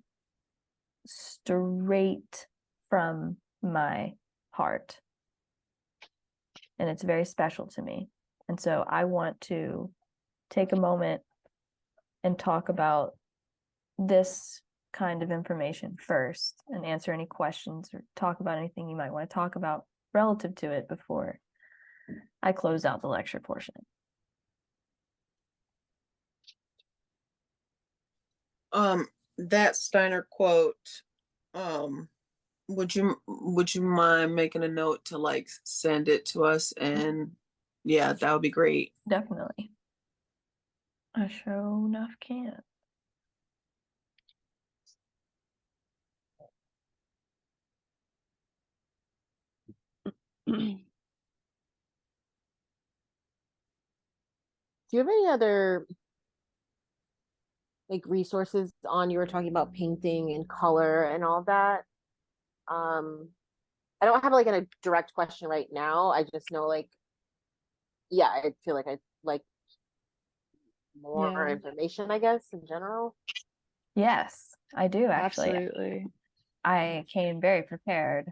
straight from my heart. And it's very special to me. And so I want to take a moment and talk about this kind of information first and answer any questions or talk about anything you might want to talk about relative to it before I close out the lecture portion. That Steiner quote, would you mind making a note to like send it to us? And yeah, that would be great. Definitely. I sure enough can. Do you have any other like resources on, you were talking about painting and color and all that? I don't have like a direct question right now. I just know like, yeah, I feel like I like more Yeah. information, I guess, in general. Yes, I do actually. Absolutely. I came very prepared.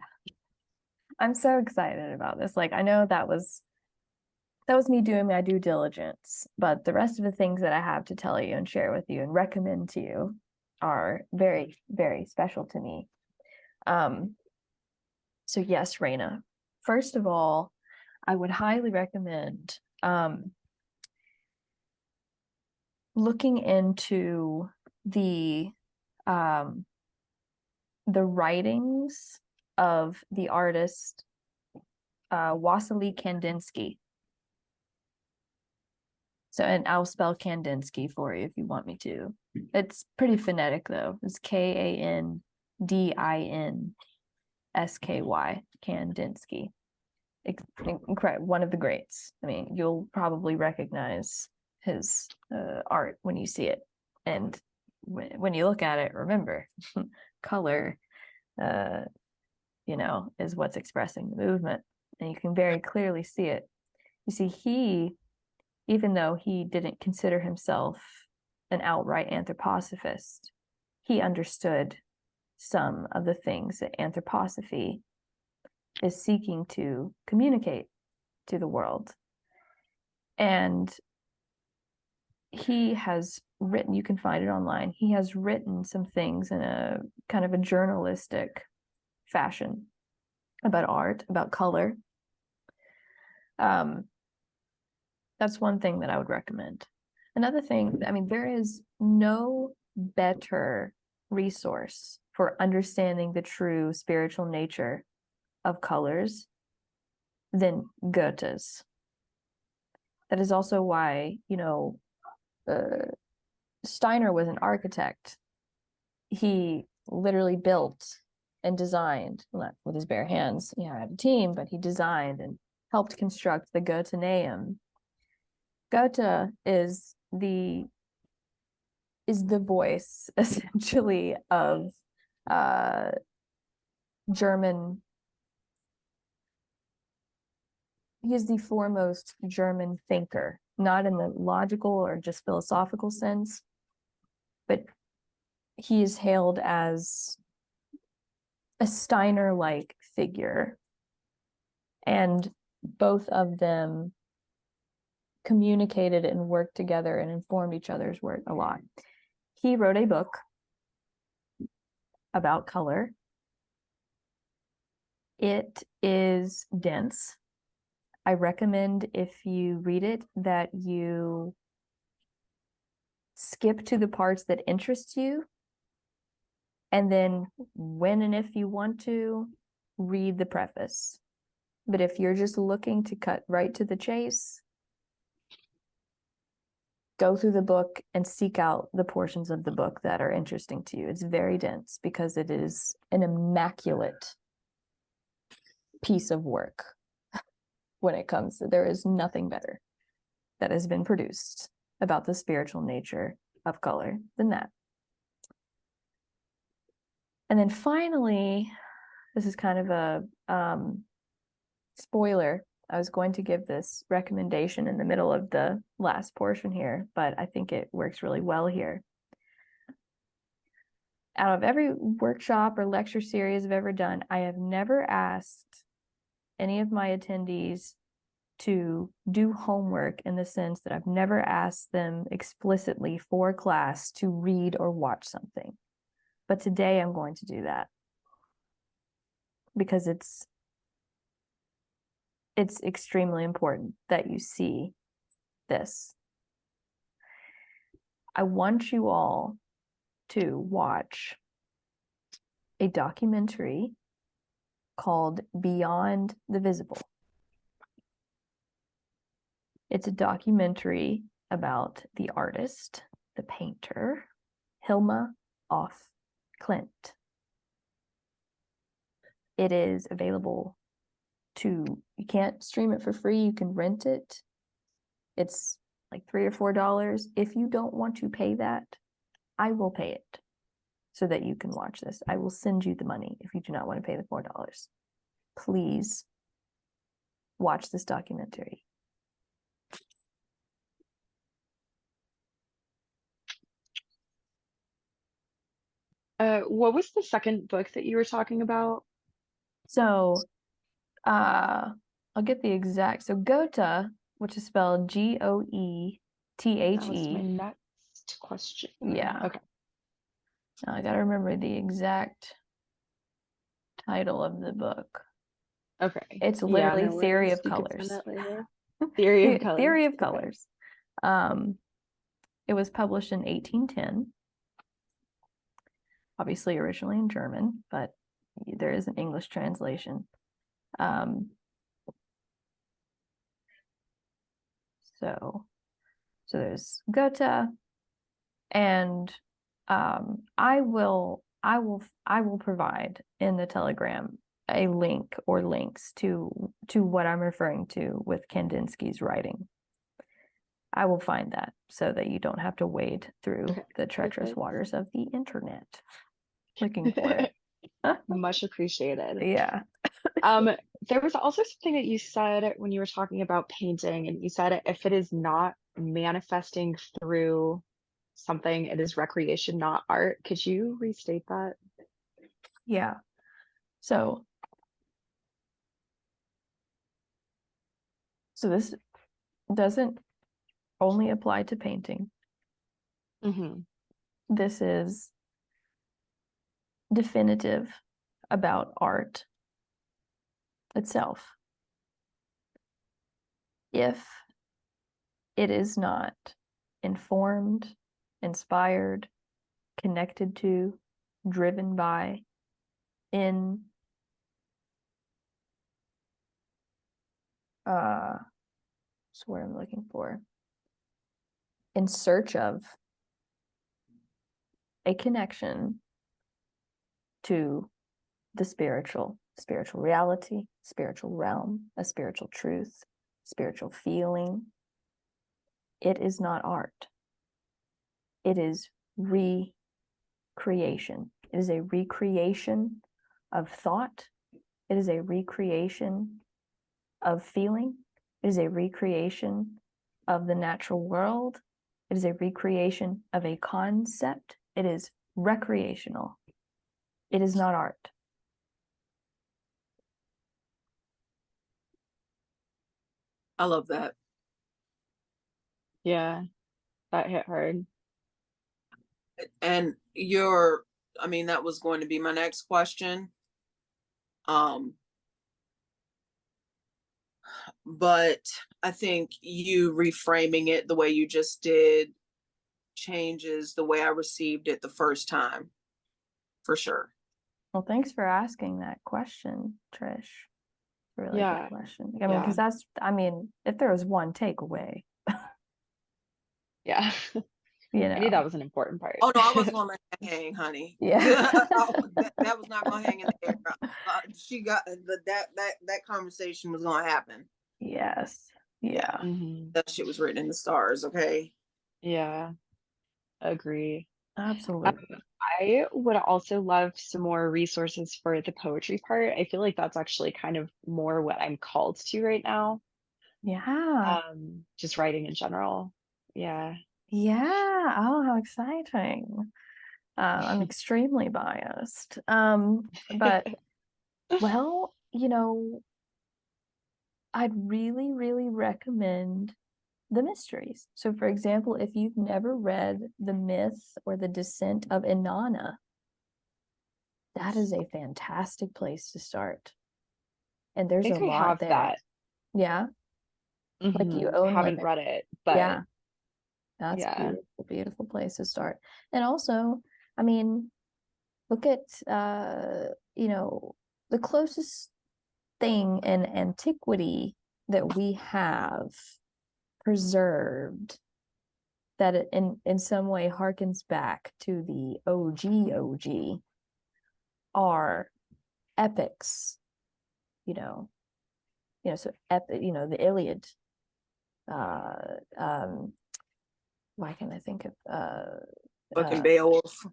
I'm so excited about this. Like I know that was me doing my due diligence, but the rest of the things that I have to tell you and share with you and recommend to you are very, very special to me. So yes, Raina, first of all, I would highly recommend looking into the writings of the artist Wassily Kandinsky. So, and I'll spell Kandinsky for you if you want me to. It's pretty phonetic though. It's Kandinsky, Kandinsky. Incredible, one of the greats. I mean, you'll probably recognize his art when you see it, and when you look at it, remember, color, is what's expressing the movement, and you can very clearly see it. You see, even though he didn't consider himself an outright anthroposophist, he understood some of the things that anthroposophy is seeking to communicate to the world. And he has written, you can find it online, he has written some things in a kind of a journalistic fashion about art, about color. That's one thing that I would recommend. Another thing, I mean, there is no better resource for understanding the true spiritual nature of colors than Goethe's. That is also why, Steiner was an architect. He literally built and designed, not with his bare hands, he had a team, but he designed and helped construct the Goetheanum. Goethe is the voice essentially of German. He is the foremost German thinker, not in the logical or just philosophical sense, but he is hailed as a Steiner-like figure. And both of them communicated and worked together and informed each other's work a lot. He wrote a book about color. It is dense. I recommend, if you read it, that you skip to the parts that interest you, and then when and if you want to, read the preface. But if you're just looking to cut right to the chase, go through the book and seek out the portions of the book that are interesting to you. It's very dense because it is an immaculate piece of work. When it comes to, there is nothing better that has been produced about the spiritual nature of color than that. And then finally, this is kind of a spoiler. I was going to give this recommendation in the middle of the last portion here, but I think it works really well here. Out of every workshop or lecture series I've ever done, I have never asked any of my attendees to do homework, in the sense that I've never asked them explicitly for class to read or watch something. But today I'm going to do that because it's extremely important that you see this. I want you all to watch a documentary called Beyond the Visible. It's a documentary about the artist, the painter, Hilma af Klint. It is available you can't stream it for free, you can rent it. It's like $3 or $4. If you don't want to pay that, I will pay it so that you can watch this. I will send you the money if you do not want to pay the $4. Please watch this documentary. What was the second book that you were talking about? So, I'll get the exact. So Goethe, which is spelled Goethe. That was my next question. Yeah. Okay. Now I gotta remember the exact title of the book. Okay. It's Yeah, literally no Theory worries. of You can Colors. send that later. Theory of Colors. Theory of Okay. Colors. It was published in 1810. Obviously originally in German, but there is an English translation. So there's Goethe, and I will provide in the Telegram a link or links to what I'm referring to with Kandinsky's writing. I will find that so that you don't have to wade through the treacherous Perfect. waters of the internet looking for it. Much appreciated. Yeah. There was also something that you said when you were talking about painting, and you said if it is not manifesting through something, it is recreation, not art. Could you restate that? Yeah. So this doesn't only apply to painting. Mm-hmm. This is definitive about art itself. If it is not informed, inspired, connected to, driven by, in what's the word I'm looking for? In search of a connection to the spiritual reality, spiritual realm, a spiritual truth, spiritual feeling, it is not art. It is recreation. It is a recreation of thought. It is a recreation of feeling. It is a recreation of the natural world. It is a recreation of a concept. It is recreational. It is not art. I love that. Yeah, that hit hard. And that was going to be my next question. But I think you reframing it the way you just did changes the way I received it the first time, for sure. Well, thanks for asking that question, Trish. Really Yeah. good question. I mean, because if there was one takeaway, Yeah. I knew that was an important part. Oh no, I wasn't gonna let that hang, honey. Yeah. that was not gonna hang in the air. She got that conversation was gonna happen. Yes. Yeah. Mm-hmm. That shit was written in the stars. Okay. Yeah. Agree. Absolutely. I would also love some more resources for the poetry part. I feel like that's actually kind of more what I'm called to right now. Yeah. Just writing in general. Yeah. Yeah. Oh, how exciting. I'm extremely biased. But well, I'd really, really recommend the mysteries. So for example, if you've never read The Myth or The Descent of Inanna, that is a fantastic place to start. And there's a I lot have there. that. Yeah. Like you own haven't read it, but yeah. That's a beautiful, beautiful place to start. And also, I mean, look at there's the closest thing in antiquity that we have preserved that it in some way harkens back to the OG are epics, so the Iliad. Why can I think of Fucking Beowulf.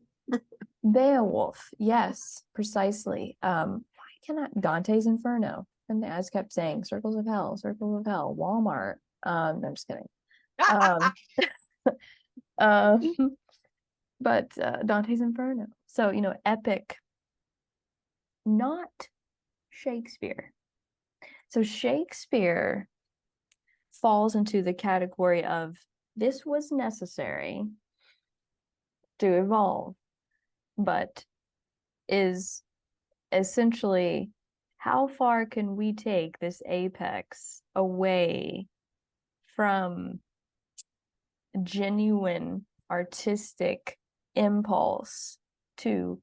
Beowulf? Yes, precisely. Why cannot Dante's Inferno? And I just kept saying Circles of Hell, Walmart. No, I'm just kidding. But Dante's Inferno. So, epic, not Shakespeare. So Shakespeare falls into the category of this was necessary to evolve, but is essentially how far can we take this apex away from genuine artistic impulse to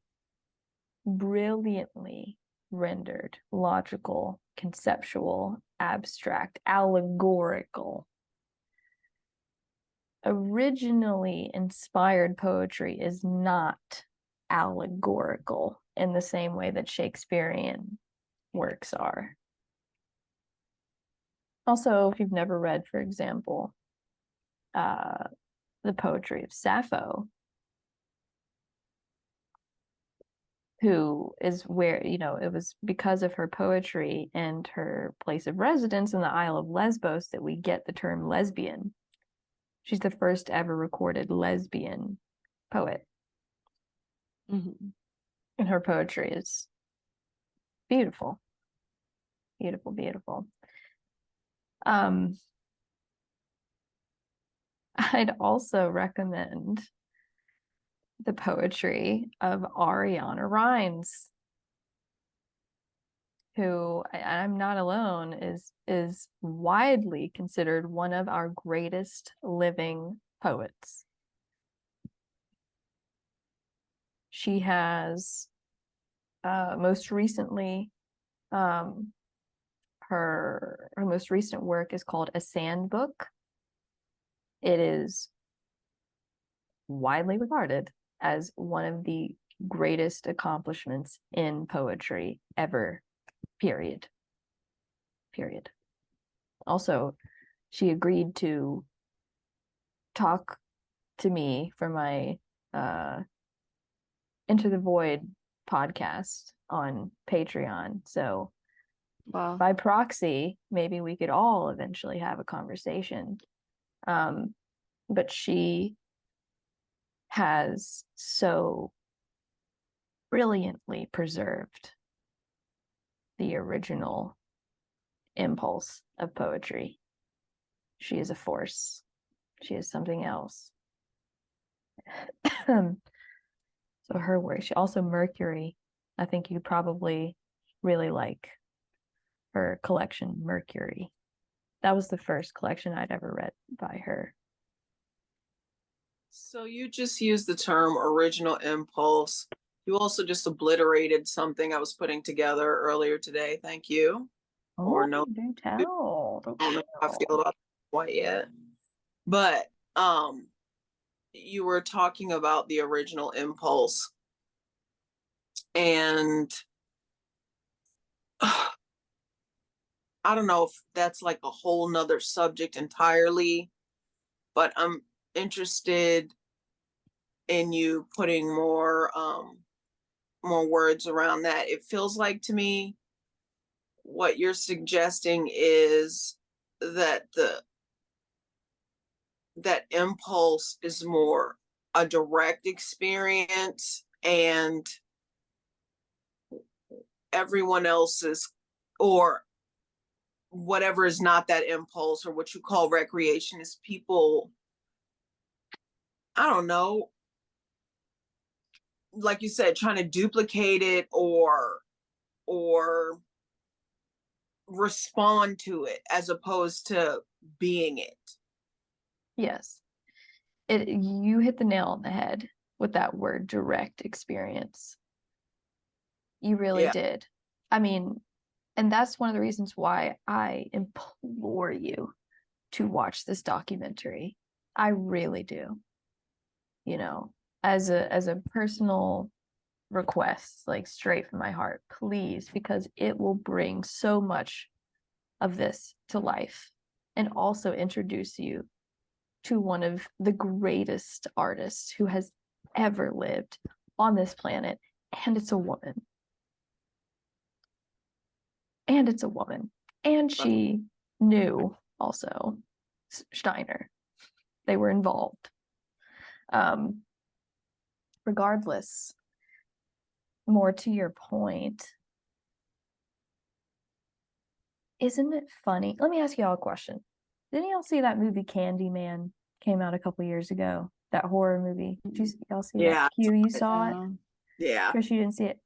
brilliantly rendered, logical, conceptual, abstract, allegorical. Originally inspired poetry is not allegorical in the same way that Shakespearean works are. Also, if you've never read, for example, the poetry of Sappho, who is where, it was because of her poetry and her place of residence in the Isle of Lesbos that we get the term lesbian. She's the first ever recorded lesbian poet. Mm-hmm. And her poetry is beautiful. Beautiful, beautiful. I'd also recommend the poetry of Ariana Rines, who, I'm not alone, is widely considered one of our greatest living poets. She has most recently, her most recent work is called A Sand Book. It is widely regarded as one of the greatest accomplishments in poetry ever, period. Also, she agreed to talk to me for my Into the Void podcast on Patreon. So Wow. by proxy, maybe we could all eventually have a conversation. But she has so brilliantly preserved the original impulse of poetry. She is a force. She is something else. So her work. She also Mercury. I think you probably really like her collection, Mercury. That was the first collection I'd ever read by her. So you just used the term original impulse. You also just obliterated something I was putting together earlier today. Thank you. Or no, do tell. I don't know how I feel about that quite yet. But you were talking about the original impulse. And I don't know if that's like a whole nother subject entirely, but I'm interested in you putting more words around that. It feels like to me what you're suggesting is that that impulse is more a direct experience, and everyone else's, or whatever is not that impulse, or what you call recreation, is people, I don't know, like you said, trying to duplicate it or respond to it as opposed to being it. Yes. You hit the nail on the head with that word, direct experience. You really did. I mean, and that's one of the reasons why I implore you to watch this documentary. I really do. You know, as a personal request, like straight from my heart, please, because it will bring so much of this to life and also introduce you to one of the greatest artists who has ever lived on this planet. And it's a woman. And it's a woman. And she knew also Steiner. They were involved. Regardless, more to your point, isn't it funny? Let me ask y'all a question. Didn't y'all see that movie Candyman? Came out a couple years ago. That horror movie. Did y'all see Yeah. that? Q, you saw it? Yeah. Trish, you didn't see it.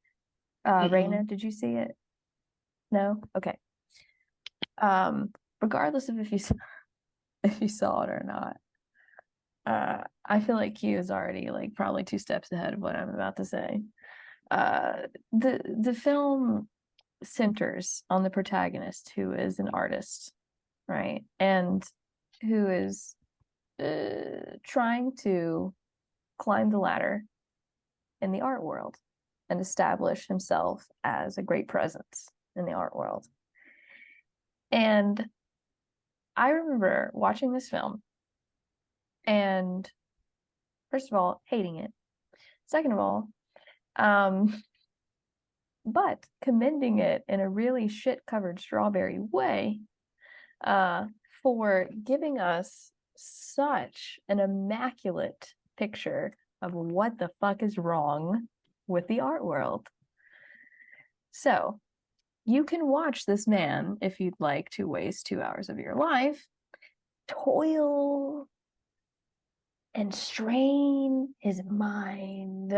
Raina, did you see it? No? Okay. Regardless of if you saw it or not, I feel like Q is already like probably 2 steps ahead of what I'm about to say. The film centers on the protagonist, who is an artist, right? And who is trying to climb the ladder in the art world and establish himself as a great presence in the art world. And I remember watching this film and, first of all, hating it. Second of all, but commending it in a really shit-covered strawberry way for giving us such an immaculate picture of what the fuck is wrong with the art world. So, you can watch this man, if you'd like to waste 2 hours of your life, toil and strain his mind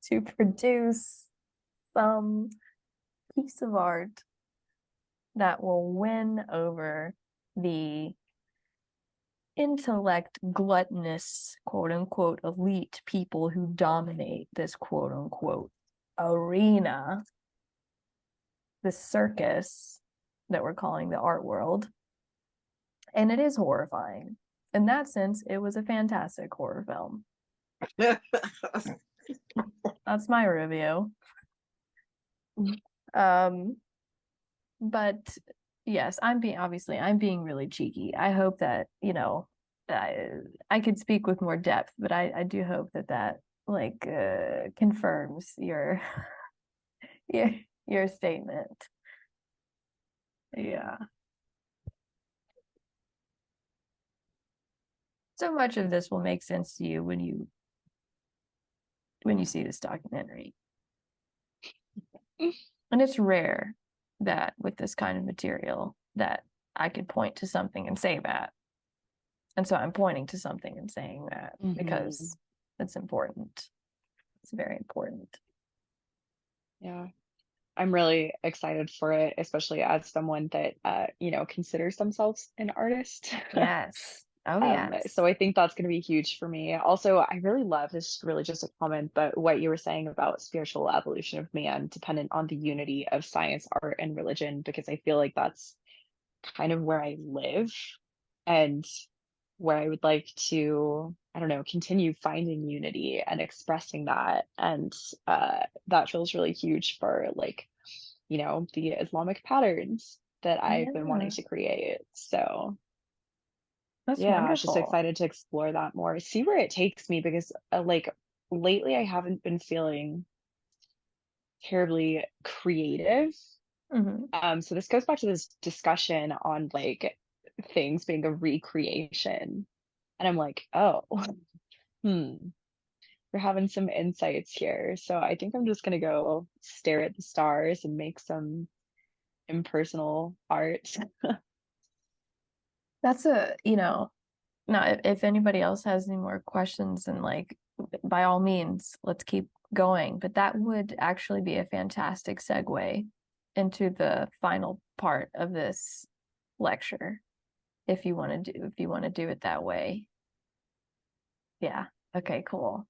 to produce some piece of art that will win over the intellect gluttonous, quote unquote, elite people who dominate this quote unquote arena, the circus that we're calling the art world. And it is horrifying. In that sense, it was a fantastic horror film. That's my review. But yes, I'm being really cheeky. I hope that, you know, I could speak with more depth, but I do hope that like confirms your your statement. Yeah. So much of this will make sense to you when you see this documentary. And it's rare that with this kind of material that I could point to something and say that. And so I'm pointing to something and saying that because it's important. It's very important. Yeah. I'm really excited for it, especially as someone that you know, considers themselves an artist. Yes. Oh, yes. So I think that's going to be huge for me. Also, I really love this, really just a comment, but what you were saying about spiritual evolution of man dependent on the unity of science, art, and religion, because I feel like that's kind of where I live and where I would like to, I don't know, continue finding unity and expressing that. And that feels really huge for, like, you know, the Islamic patterns that I've been wanting to create. So that's yeah, I was just wonderful. excited to explore that more, see where it takes me, because like lately I haven't been feeling terribly creative. So this goes back to this discussion on like things being a recreation. And I'm like, oh, we're having some insights here. So I think I'm just gonna go stare at the stars and make some impersonal art. That's a, you know, now if anybody else has any more questions, and like by all means, let's keep going. But that would actually be a fantastic segue into the final part of this lecture, if you want to do it that way. Yeah. Okay, cool.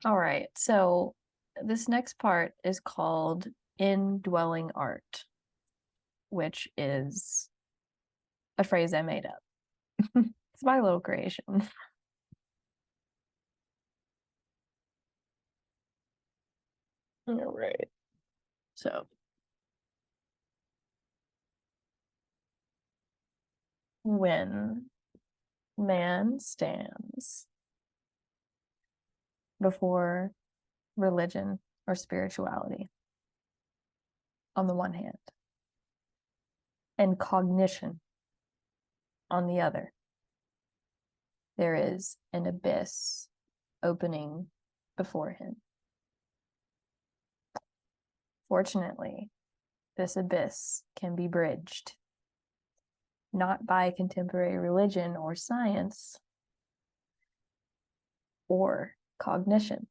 All right. So this next part is called indwelling art, which is a phrase I made up. It's my little creation. All right. So when man stands before religion or spirituality on the one hand, and cognition on the other, there is an abyss opening before him. Fortunately, this abyss can be bridged not by contemporary religion or science or cognition,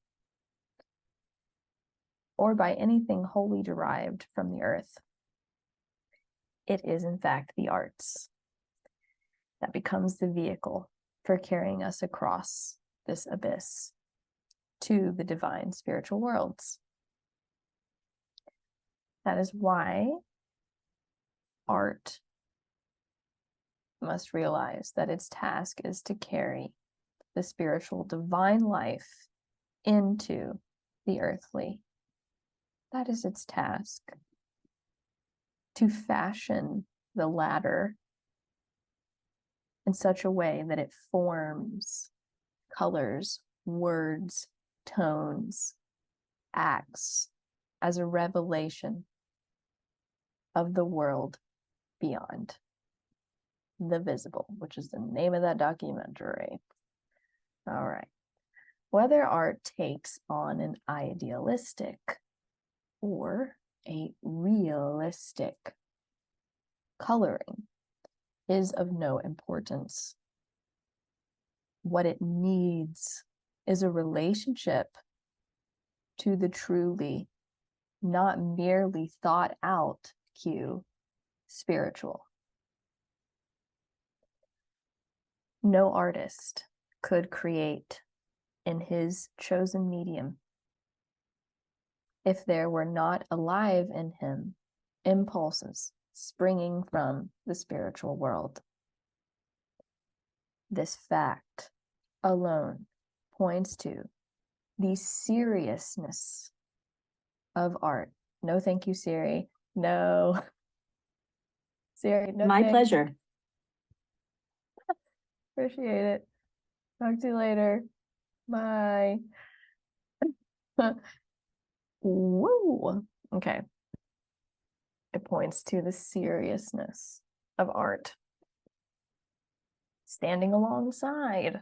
or by anything wholly derived from the earth. It is, in fact, the arts that becomes the vehicle for carrying us across this abyss to the divine spiritual worlds. That is why art must realize that its task is to carry the spiritual divine life into the earthly. That is its task, to fashion the latter in such a way that it forms colors, words, tones, acts as a revelation of the world beyond the visible, which is the name of that documentary. All right. Whether art takes on an idealistic or a realistic coloring is of no importance. What it needs is a relationship to the truly, not merely thought out spiritual. No artist could create in his chosen medium if there were not alive in him impulses springing from the spiritual world. This fact alone points to the seriousness of art. No, thank you, Siri. No. Siri, no. My thanks. pleasure. Appreciate it. Talk to you later. Bye. Woo. Okay. It points to the seriousness of art, standing alongside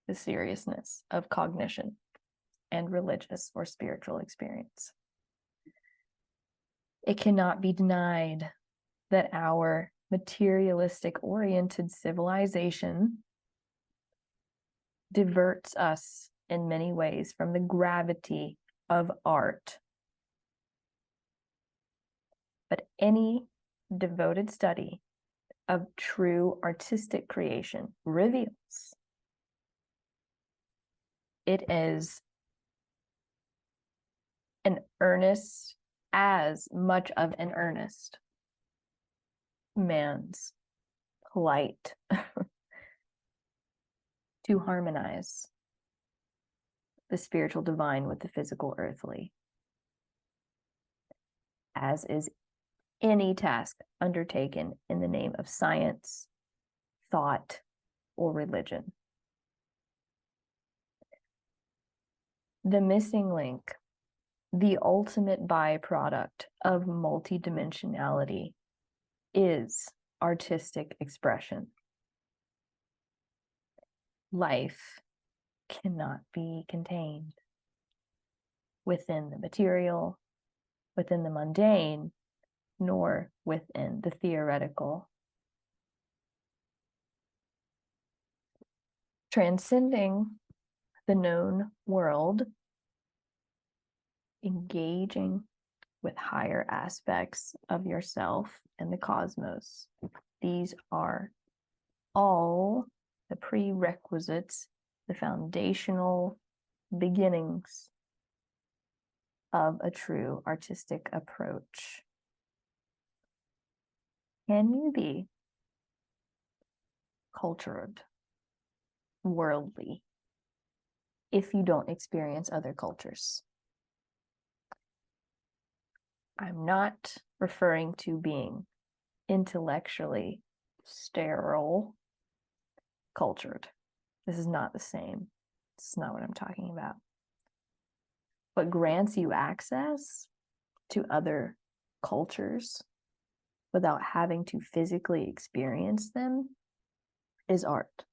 the seriousness of cognition and religious or spiritual experience. It cannot be denied that our materialistic-oriented civilization diverts us in many ways from the gravity of art. But any devoted study of true artistic creation reveals it is an earnest, as much of an earnest, man's plight to harmonize the spiritual divine with the physical earthly, as is any task undertaken in the name of science, thought, or religion. The missing link, the ultimate byproduct of multidimensionality, is artistic expression. Life cannot be contained within the material, within the mundane, nor within the theoretical. Transcending the known world, engaging with higher aspects of yourself and the cosmos. These are all the prerequisites, the foundational beginnings of a true artistic approach. Can you be cultured, worldly, if you don't experience other cultures? I'm not referring to being intellectually sterile, cultured. This is not the same. This is not what I'm talking about. What grants you access to other cultures without having to physically experience them is art.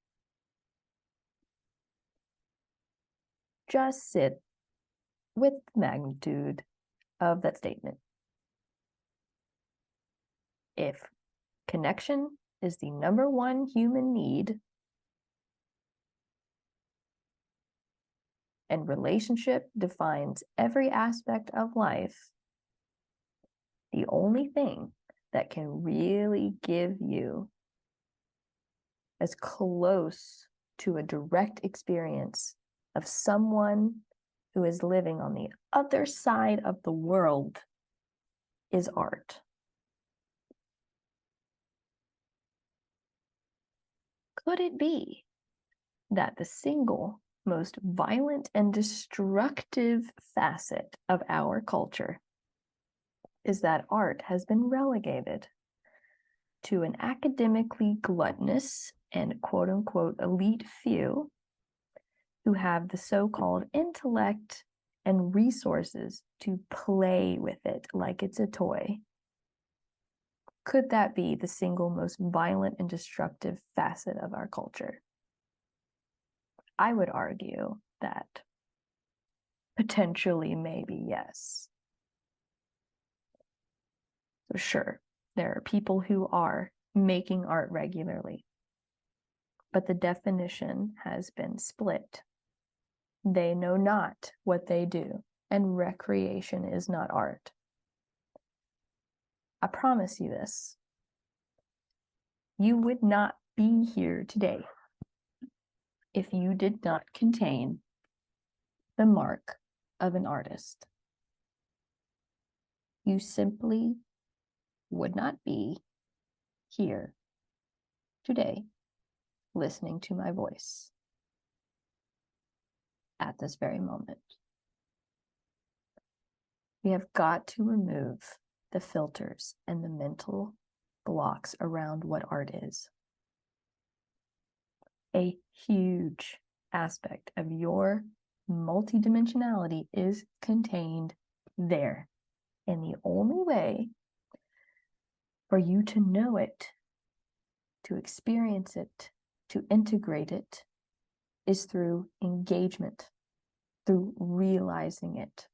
Just sit with the magnitude of that statement. If connection is the number one human need, and relationship defines every aspect of life, the only thing that can really give you as close to a direct experience of someone who is living on the other side of the world is art. Could it be that the single most violent and destructive facet of our culture is that art has been relegated to an academically gluttonous and quote-unquote elite few who have the so-called intellect and resources to play with it like it's a toy? Could that be the single most violent and destructive facet of our culture? I would argue that potentially, maybe, yes. So sure, there are people who are making art regularly, but the definition has been split. They know not what they do, and recreation is not art. I promise you this. You would not be here today if you did not contain the mark of an artist. You simply would not be here today listening to my voice at this very moment. We have got to remove the filters and the mental blocks around what art is. A huge aspect of your multidimensionality is contained there. And the only way for you to know it, to experience it, to integrate it, is through engagement, through realizing it.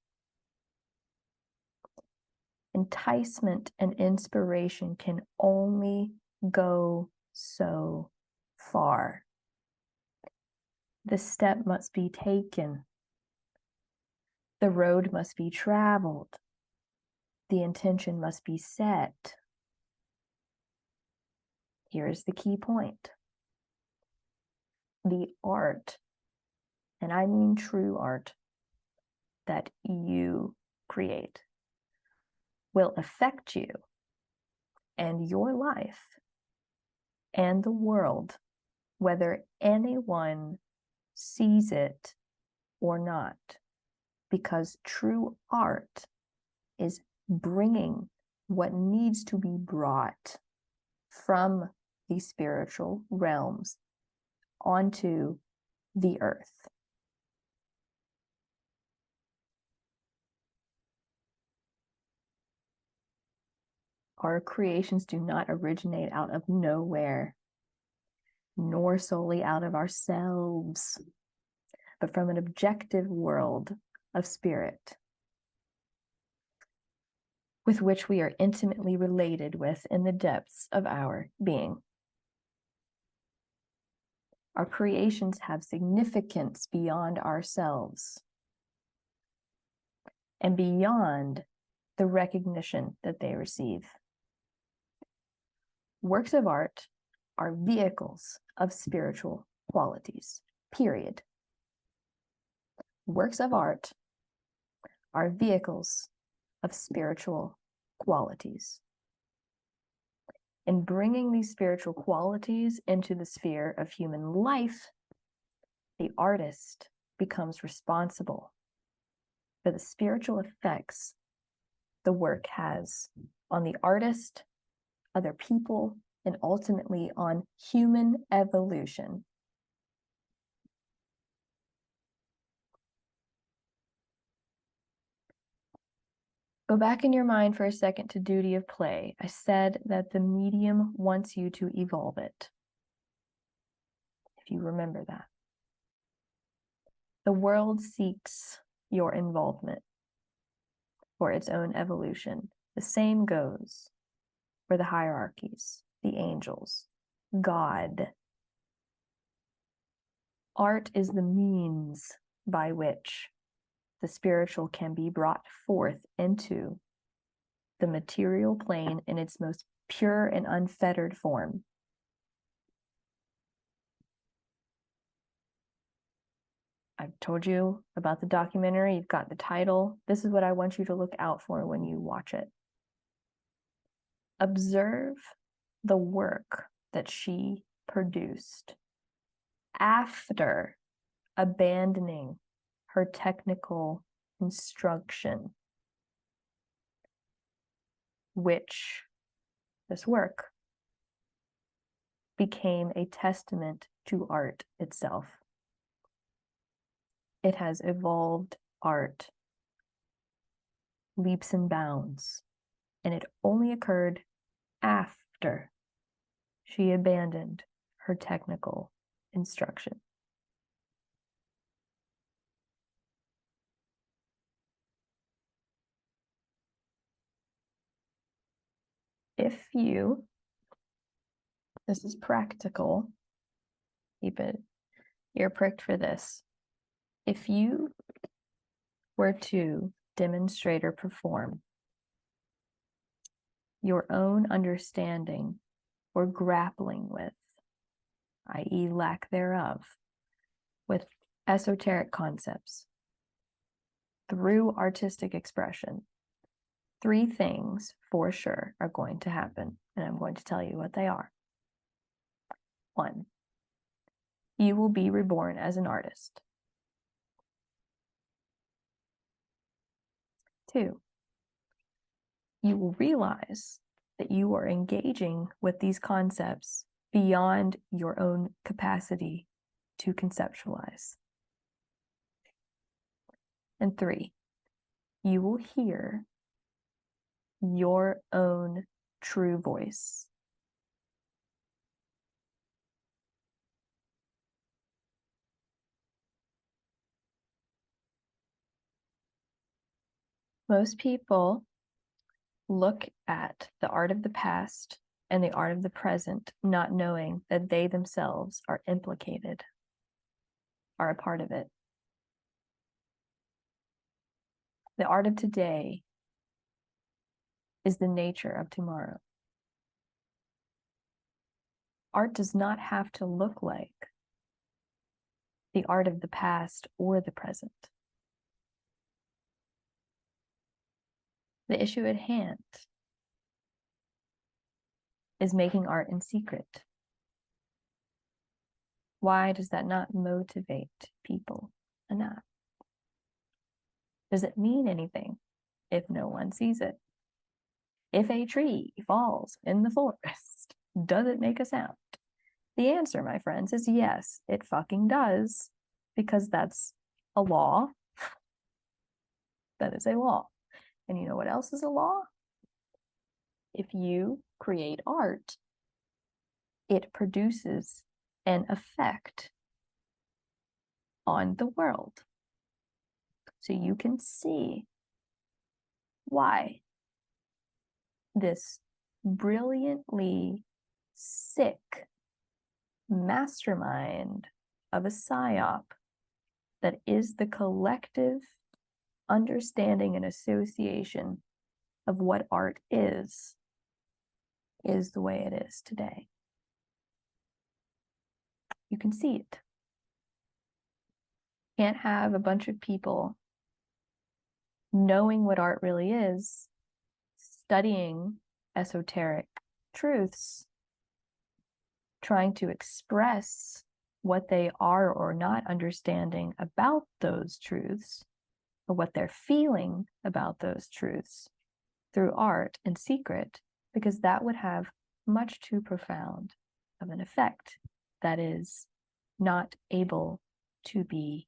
Enticement and inspiration can only go so far. The step must be taken. The road must be traveled. The intention must be set. Here's the key point. The art, and I mean true art, that you create will affect you and your life and the world, whether anyone sees it or not, because true art is bringing what needs to be brought from the spiritual realms onto the earth. Our creations do not originate out of nowhere, nor solely out of ourselves, but from an objective world of spirit with which we are intimately related with in the depths of our being. Our creations have significance beyond ourselves and beyond the recognition that they receive. Works of art are vehicles of spiritual qualities, period. Works of art are vehicles of spiritual qualities. In bringing these spiritual qualities into the sphere of human life, the artist becomes responsible for the spiritual effects the work has on the artist, other people, and ultimately on human evolution. Go back in your mind for a second to duty of play. I said that the medium wants you to evolve it. If you remember that. The world seeks your involvement for its own evolution. The same goes for the hierarchies, the angels, God. Art is the means by which the spiritual can be brought forth into the material plane in its most pure and unfettered form. I've told you about the documentary. You've got the title. This is what I want you to look out for when you watch it. Observe the work that she produced after abandoning her technical instruction, which this work became a testament to art itself. It has evolved art leaps and bounds, and it only occurred after she abandoned her technical instruction. If you, this is practical, keep it ear pricked for this. If you were to demonstrate or perform your own understanding or grappling with, i.e., lack thereof, with esoteric concepts through artistic expression, 3 things for sure are going to happen, and I'm going to tell you what they are. 1, you will be reborn as an artist. 2, you will realize that you are engaging with these concepts beyond your own capacity to conceptualize. And 3, you will hear your own true voice. Most people look at the art of the past and the art of the present, not knowing that they themselves are implicated, are a part of it. The art of today is the nature of tomorrow. Art does not have to look like the art of the past or the present. The issue at hand is making art in secret. Why does that not motivate people enough? Does it mean anything if no one sees it? If a tree falls in the forest, does it make a sound? The answer, my friends, is yes, it fucking does, because that's a law. That is a law. And you know what else is a law? If you create art, it produces an effect on the world. So you can see why this brilliantly sick mastermind of a psyop that is the collective understanding and association of what art is the way it is today. You can see it. Can't have a bunch of people knowing what art really is, studying esoteric truths, trying to express what they are or not understanding about those truths, or what they're feeling about those truths through art in secret, because that would have much too profound of an effect that is not able to be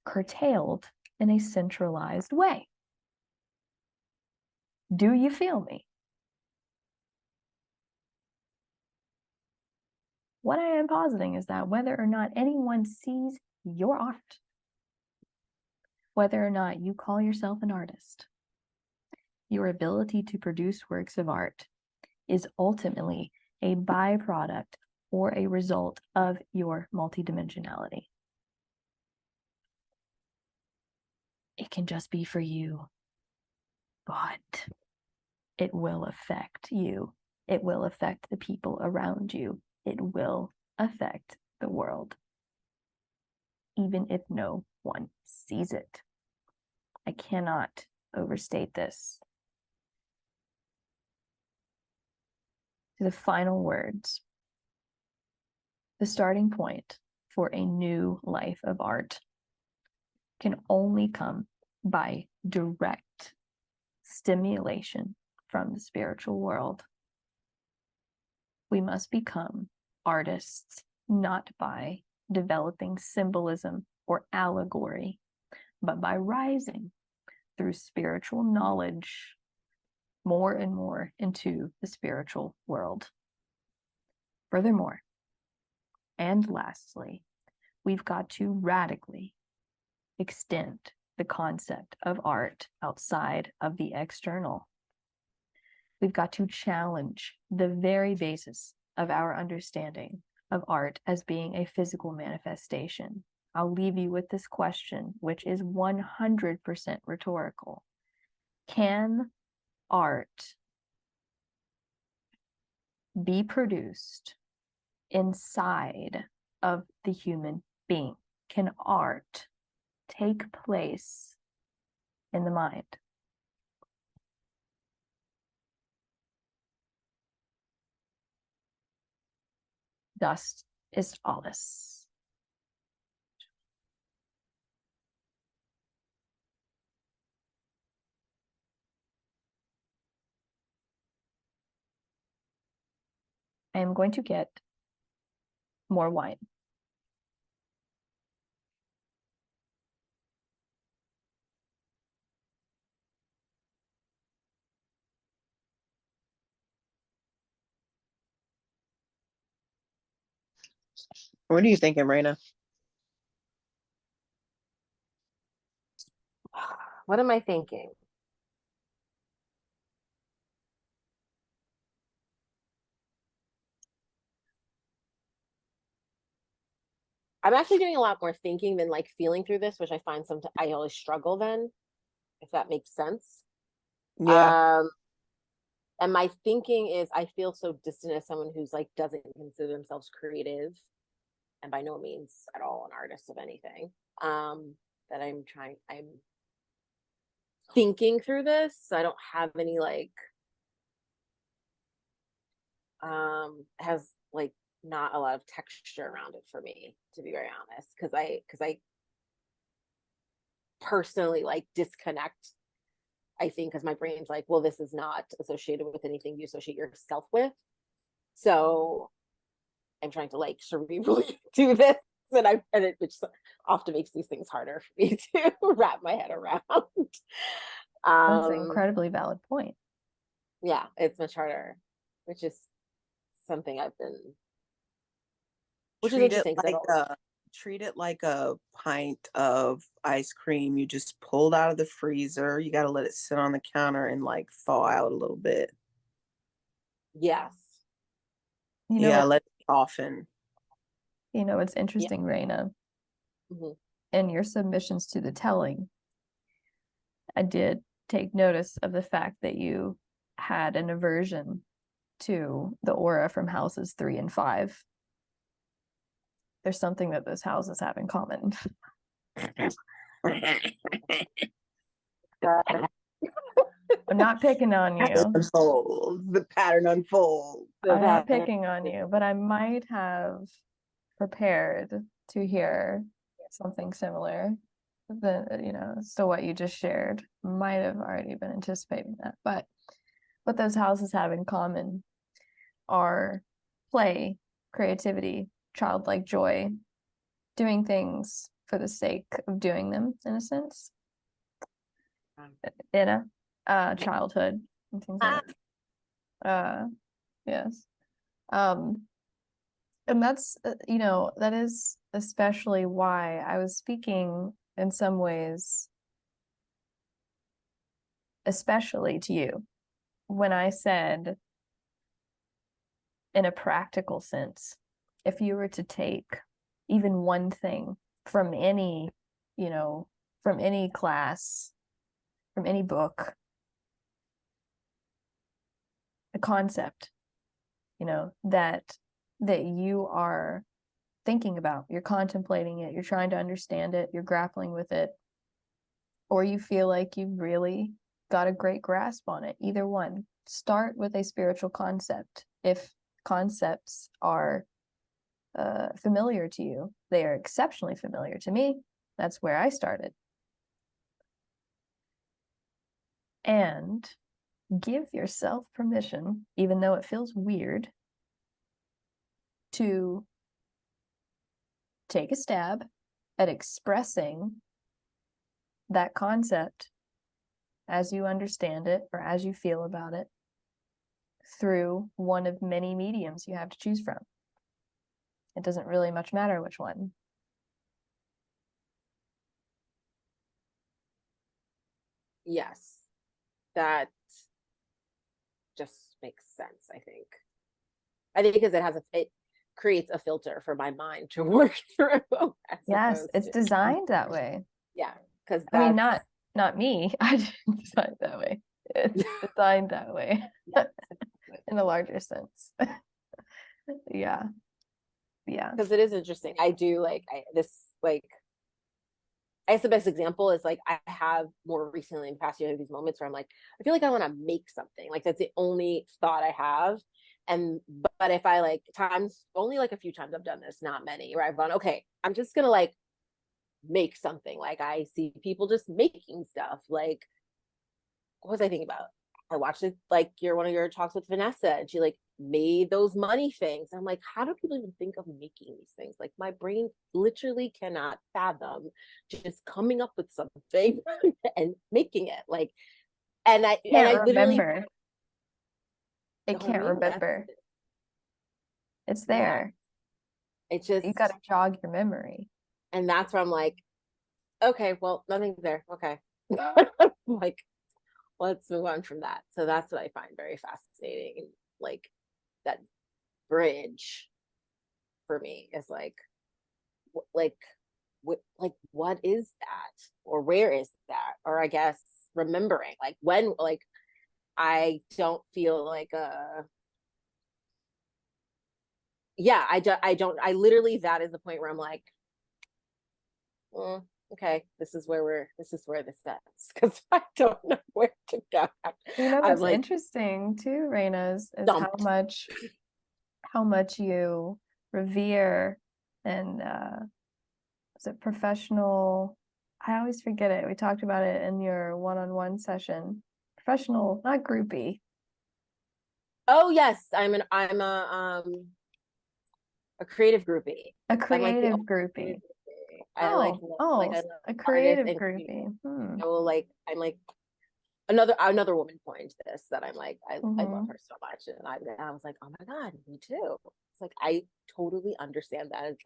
curtailed in a centralized way. Do you feel me? What I am positing is that whether or not anyone sees your art, whether or not you call yourself an artist, your ability to produce works of art is ultimately a byproduct or a result of your multidimensionality. It can just be for you, but it will affect you. It will affect the people around you. It will affect the world, even if no one sees it. I cannot overstate this. To the final words, the starting point for a new life of art can only come by direct stimulation from the spiritual world. We must become artists not by developing symbolism or allegory, but by rising through spiritual knowledge more and more into the spiritual world. Furthermore, and lastly, we've got to radically extend the concept of art outside of the external. We've got to challenge the very basis of our understanding of art as being a physical manifestation. I'll leave you with this question, which is 100% rhetorical. Can art be produced inside of the human being? Can art take place in the mind? Dust ist alles. I am going to get more wine. What are you thinking, Raina? What am I thinking? I'm actually doing a lot more thinking than like feeling through this, which I find sometimes I always struggle then, if that makes sense. Yeah. And my thinking is I feel so distant as someone who's like doesn't consider themselves creative and by no means at all an artist of anything. That I'm thinking through this. So I don't have any like has like not a lot of texture around it for me, to be very honest, because I personally like disconnect. I think because my brain's like, well, this is not associated with anything you associate yourself with. So I'm trying to like cerebrally do this, and it which often makes these things harder for me to wrap my head around. That's an incredibly valid point. Yeah, it's much harder, which is something I've been. Which is interesting. Treat it like a pint of ice cream you just pulled out of the freezer. You got to let it sit on the counter and like thaw out a little bit. Yes. Let it soften. You know, it's interesting, Raina. In your submissions to the telling, I did take notice of the fact that you had an aversion to the aura from houses 3 and 5. There's something that those houses have in common. I'm not picking on you. The pattern unfolds. I'm not picking on you, but I might have prepared to hear something similar to what you just shared. Might have already been anticipating that. But what those houses have in common are play, creativity, childlike joy, doing things for the sake of doing them, in a sense. Childhood and things like that. Yes. And that's, that is especially why I was speaking in some ways, especially to you, when I said, in a practical sense, if you were to take even one thing from any class, from any book, a concept, that you are thinking about, you're contemplating it, you're trying to understand it, you're grappling with it, or you feel like you've really got a great grasp on it, either one. Start with a spiritual concept. If concepts are familiar to you, they are exceptionally familiar to me. That's where I started. And give yourself permission, even though it feels weird, to take a stab at expressing that concept as you understand it or as you feel about it through one of many mediums you have to choose from. It doesn't really much matter which one. Yes, that just makes sense, I think. Because it creates a filter for my mind to work through. Yes, it's designed that way. Yeah, because I mean, not me. I didn't design it that way. It's designed that way. In a larger sense. Yeah. Because it is interesting. I do I guess the best example is I have more recently in the past year had these moments where I'm like, I feel like I want to make something. That's the only thought I have. But if I only a few times I've done this, not many, where I've gone, okay, I'm just gonna make something. I see people just making stuff. What was I thinking about? I watched it one of your talks with Vanessa, and she made those money things. I'm like, how do people even think of making these things? My brain literally cannot fathom just coming up with something and making it. And I literally remember. It can't remember. It's there. Yeah. It just, you got to jog your memory. And that's where I'm like, okay, well, nothing's there. Okay. Let's move on from that. So that's what I find very fascinating. That bridge for me is what is that? Or where is that? Or I guess remembering, when, I don't feel I literally, that is the point where I'm like, okay, this is where this ends, because I don't know where to go. What's interesting too, Raina, is how much you revere and is it professional? I always forget it. We talked about it in your one-on-one session. Professional, not groupie. Oh yes, I'm a creative groupie. A creative groupie. A creative groupie. I'm another woman coined this, that I'm I love her so much, and I was like, oh my god, me too. It's I totally understand that. It's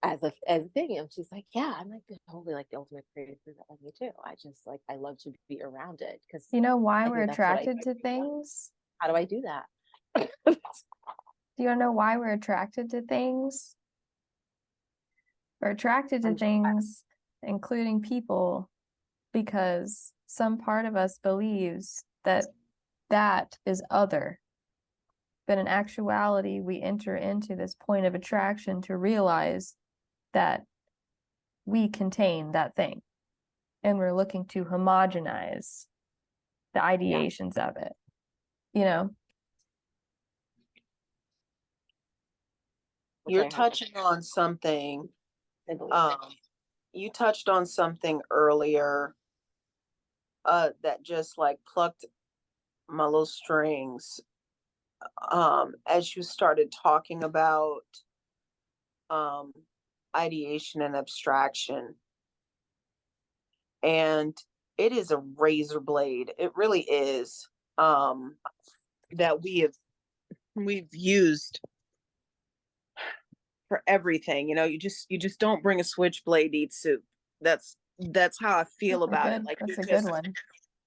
as a thing, and she's like, yeah, I'm totally the ultimate creative group. Me too. I just I love to be around it, because why we're attracted to things. How do I do that? Do you know why we're attracted to things? We're attracted to things, including people, because some part of us believes that is other. But in actuality, we enter into this point of attraction to realize that we contain that thing. And we're looking to homogenize the ideations of it, you know? You're touching on something. I believe. You touched on something earlier that just like plucked my little strings as you started talking about ideation and abstraction. And it is a razor blade. It really is, that we've used for everything. You know, you just don't bring a switchblade to eat soup. That's how I feel about it. Like That's a good one.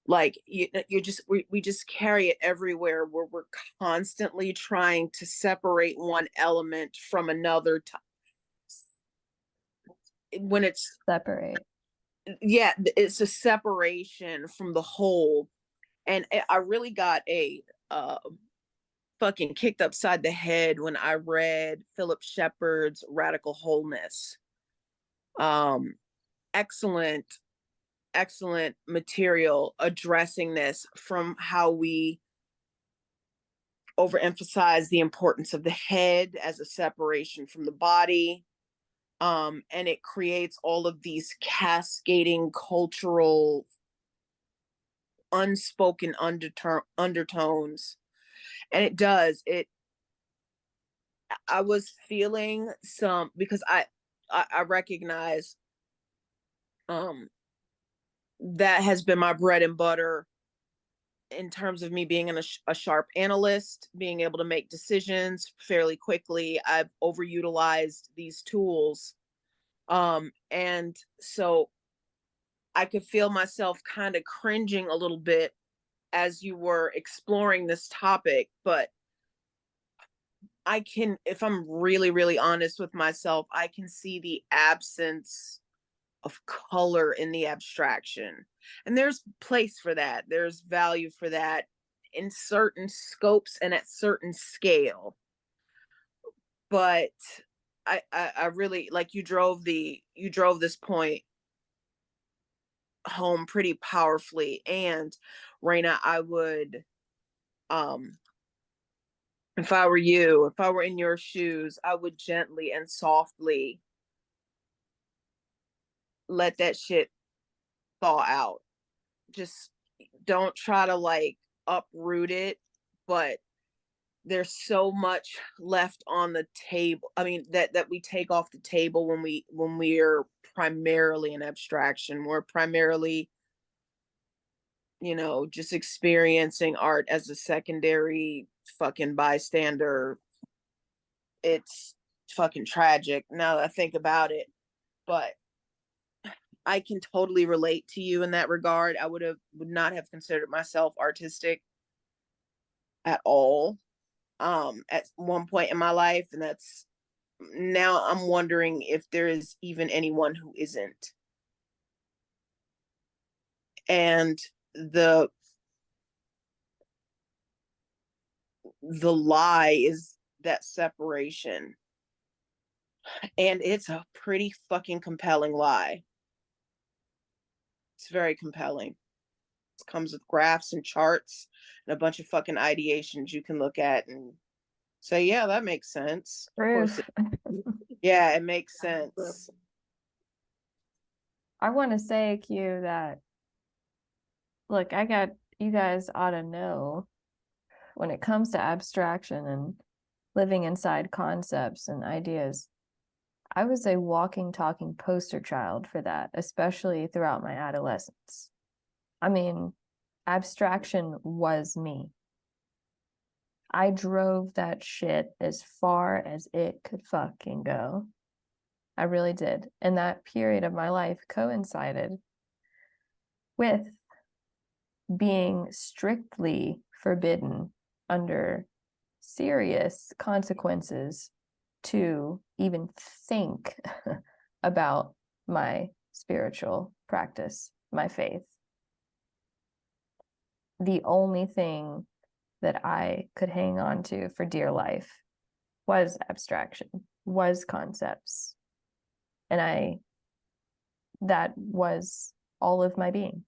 Like we just carry it everywhere, where we're constantly trying to separate one element from another. When it's Separate. Yeah, it's a separation from the whole. And I really got a fucking kicked upside the head when I read Philip Shepard's Radical Wholeness. Excellent material addressing this, from how we overemphasize the importance of the head as a separation from the body. And it creates all of these cascading cultural unspoken undertones. And it does it. I was feeling some, because I recognize that has been my bread and butter in terms of me being a sharp analyst, being able to make decisions fairly quickly. I've overutilized these tools. And so I could feel myself kind of cringing a little bit as you were exploring this topic, but I can, if I'm really, really honest with myself, I can see the absence of color in the abstraction. And there's place for that. There's value for that in certain scopes and at certain scale. But I really like, you drove this point home pretty powerfully. And Raina, I would, if I were you, if I were in your shoes, I would gently and softly let that shit thaw out. Just don't try to like uproot it, but there's so much left on the table. I mean, that we take off the table when we're primarily an abstraction. We're primarily, you know, just experiencing art as a secondary fucking bystander. It's fucking tragic now that I think about it, but I can totally relate to you in that regard. I would not have considered myself artistic at all at one point in my life, and that's, now I'm wondering if there is even anyone who isn't. And the lie is that separation, and it's a pretty fucking compelling lie. It's very compelling. It comes with graphs and charts and a bunch of fucking ideations you can look at and say, yeah, that makes sense. Of course yeah, it makes sense. I want to say, Q, that look, you guys ought to know, when it comes to abstraction and living inside concepts and ideas, I was a walking, talking poster child for that, especially throughout my adolescence. I mean, abstraction was me. I drove that shit as far as it could fucking go. I really did. And that period of my life coincided with being strictly forbidden under serious consequences to even think about my spiritual practice, my faith. The only thing that I could hang on to for dear life was abstraction, was concepts. And I that was all of my being.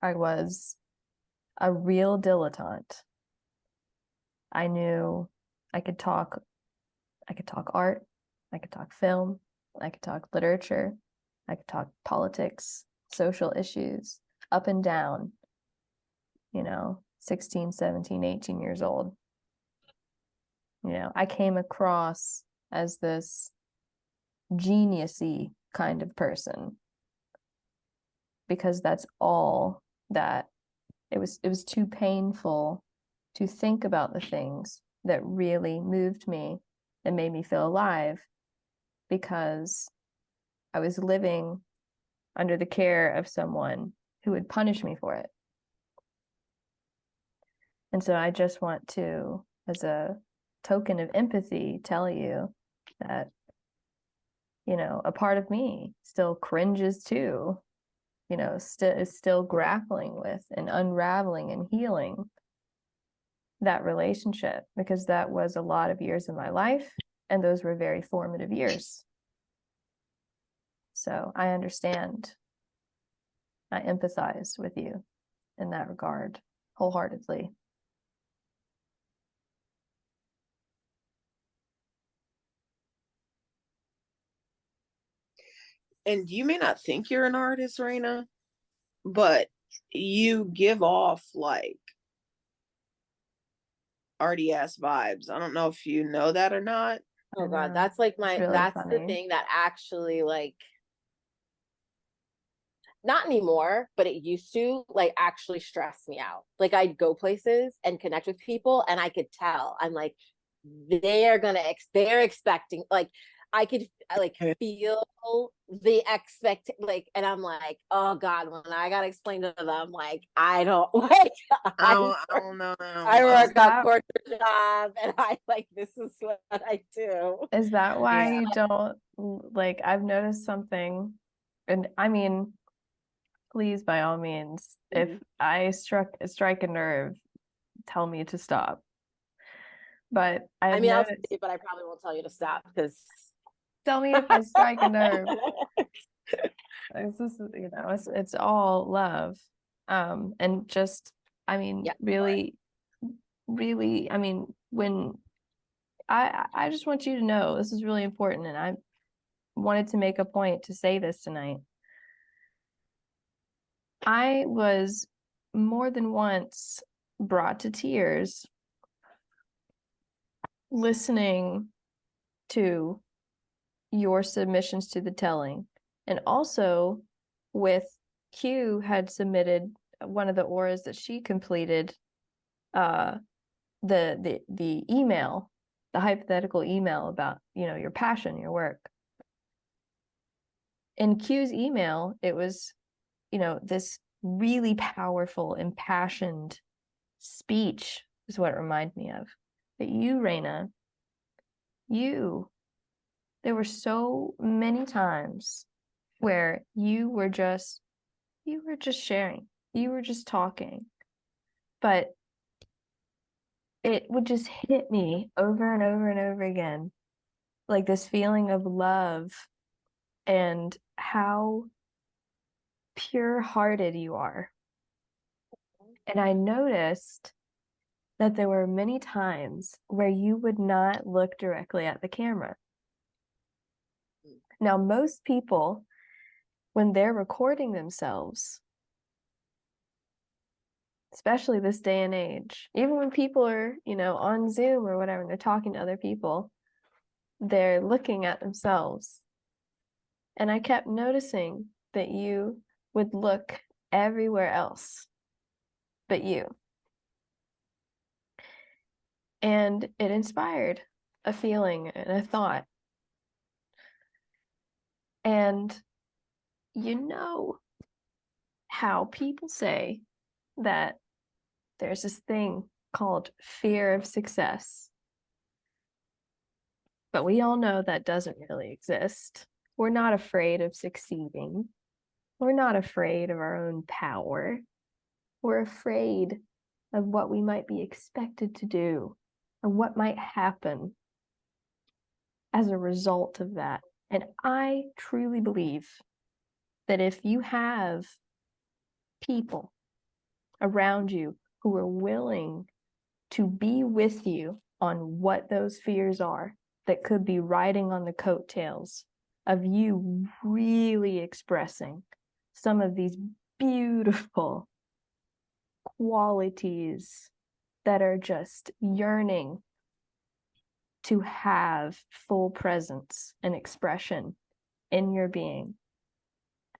I was a real dilettante. I knew I could talk art, I could talk film, I could talk literature, I could talk politics, social issues, up and down, 16, 17, 18 years old. I came across as this genius-y kind of person because that's all that it was too painful to think about the things that really moved me and made me feel alive, because I was living under the care of someone who would punish me for it. And so I just want to, as a token of empathy, tell you that, a part of me still cringes too, is still grappling with and unraveling and healing that relationship, because that was a lot of years of my life, and those were very formative years. So I understand. I empathize with you in that regard wholeheartedly. And you may not think you're an artist, Raina, but you give off like arty ass vibes. I don't know if you know that or not. Oh God, that's like really that's funny. the thing that actually, like, not anymore, but it used to, like, actually stress me out. Like, I'd go places and connect with people and I could tell, I'm like, they're expecting, like, I could like feel the like, and I'm like, oh God, when I gotta explain to them, like, I don't like, I don't know. I work a corporate job and I like, this is what I do. Is that why you don't, like, I've noticed something, and I mean, please, by all means, if I strike a nerve, tell me to stop. But I mean, I'll tell you, but I probably won't tell you to stop, because tell me if I strike a nerve. It's all love. And just, I mean, yeah, really, I mean, when I just want you to know this is really important, and I wanted to make a point to say this tonight. I was more than once brought to tears listening to your submissions to the telling, and also with Q had submitted one of the auras that she completed, the email, the hypothetical email about your passion, your work. In Q's email, it was this really powerful, impassioned speech is what it reminded me of. But you, Raina, there were so many times where you were just sharing, you were just talking, but it would just hit me over and over and over again, like this feeling of love and how pure-hearted you are. And I noticed that there were many times where you would not look directly at the camera. Now, most people, when they're recording themselves, especially this day and age, even when people are, on Zoom or whatever, and they're talking to other people, they're looking at themselves. And I kept noticing that you would look everywhere else but you. And it inspired a feeling and a thought. And how people say that there's this thing called fear of success. But we all know that doesn't really exist. We're not afraid of succeeding. We're not afraid of our own power. We're afraid of what we might be expected to do and what might happen as a result of that. And I truly believe that if you have people around you who are willing to be with you on what those fears are, that could be riding on the coattails of you really expressing some of these beautiful qualities that are just yearning to have full presence and expression in your being.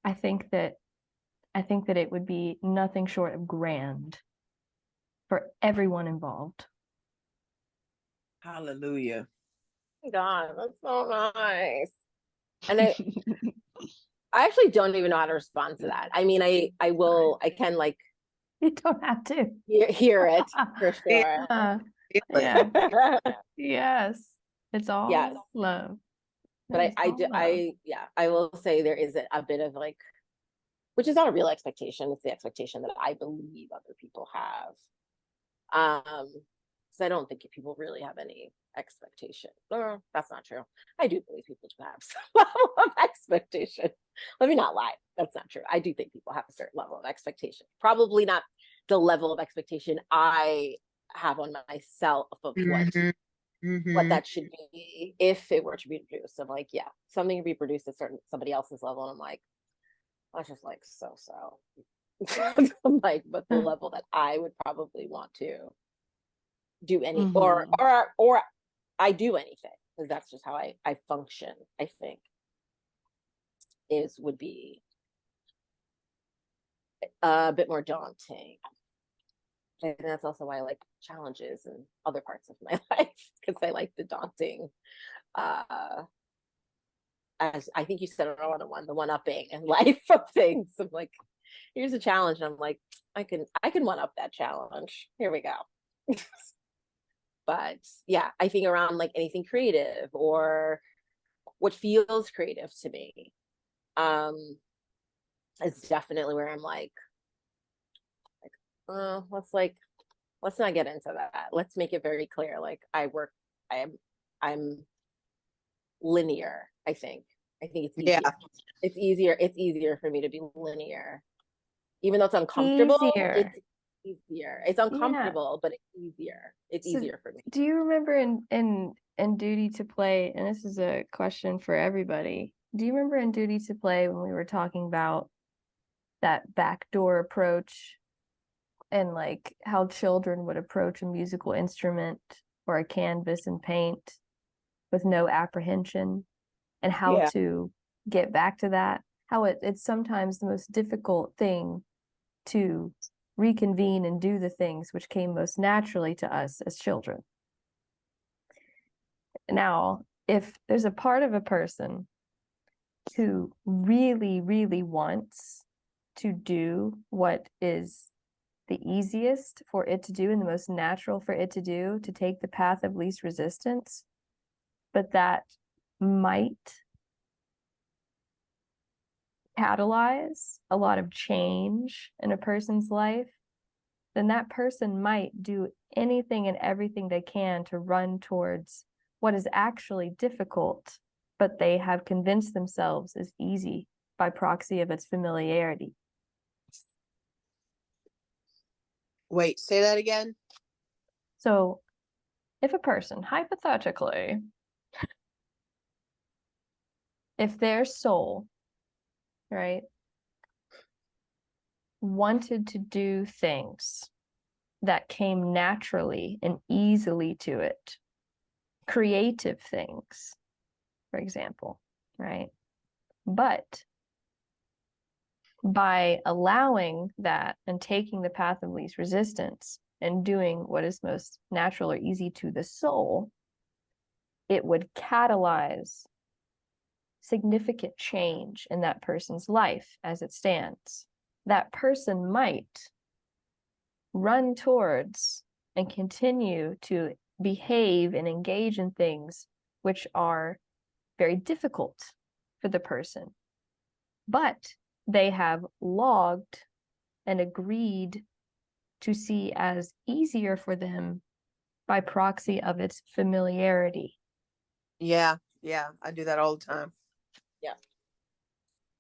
I think that it would be nothing short of grand for everyone involved. Hallelujah. God, that's so nice. And I actually don't even know how to respond to that. I mean, I can like You don't have to hear it for Yeah. sure. Yeah. Yes, it's all Yes. love. But It's all love. I will say there is a bit of like, which is not a real expectation. It's the expectation that I believe other people have. So I don't think people really have any expectation. That's not true. I do believe people do have some level of expectation. Let me not lie. That's not true. I do think people have a certain level of expectation. Probably not the level of expectation I have on myself of what that should be if it were to be produced. I'm like, yeah, something to be produced at somebody else's level. And I'm like, that's just like so. I'm like, but the level that I would probably want to do any or I do anything, because that's just how I function, I think, would be a bit more daunting. And that's also why I like challenges in other parts of my life, because I like the daunting, as I think you said it on the one-upping in life of things. I'm like, here's a challenge, and I'm like, I can one-up that challenge. Here we go. But yeah, I think around like anything creative or what feels creative to me, is definitely where I'm like, let's not get into that. Let's make it very clear. Like I'm linear. I think it's easier. Yeah. It's easier for me to be linear, even though it's uncomfortable. Easier. It's easier. It's uncomfortable, but it's easier. It's easier for me. Do you remember in Duty to Play, and this is a question for everybody, do you remember in Duty to Play when we were talking about that backdoor approach and like how children would approach a musical instrument or a canvas and paint with no apprehension, and how to get back to that, how it's sometimes the most difficult thing to reconvene and do the things which came most naturally to us as children. Now, if there's a part of a person who really, really wants to do what is the easiest for it to do and the most natural for it to do, to take the path of least resistance, but that might catalyze a lot of change in a person's life, then that person might do anything and everything they can to run towards what is actually difficult, but they have convinced themselves is easy by proxy of its familiarity. Wait, say that again. So if a person, hypothetically, if their soul, right, wanted to do things that came naturally and easily to it, creative things, for example, right? But by allowing that and taking the path of least resistance and doing what is most natural or easy to the soul, it would catalyze significant change in that person's life as it stands. That person might run towards and continue to behave and engage in things which are very difficult for the person, but they have logged and agreed to see as easier for them by proxy of its familiarity. Yeah, I do that all the time. Yeah.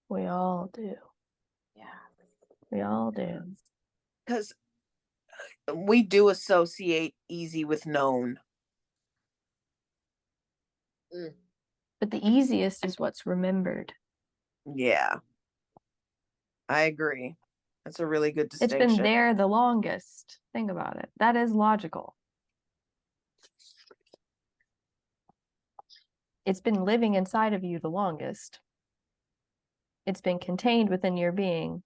We all do. Yeah. We all do. Because we do associate easy with known. Mm. But the easiest is what's remembered. Yeah. I agree. That's a really good It's distinction. been there the longest. Think about it. That is logical. It's been living inside of you the longest. It's been contained within your being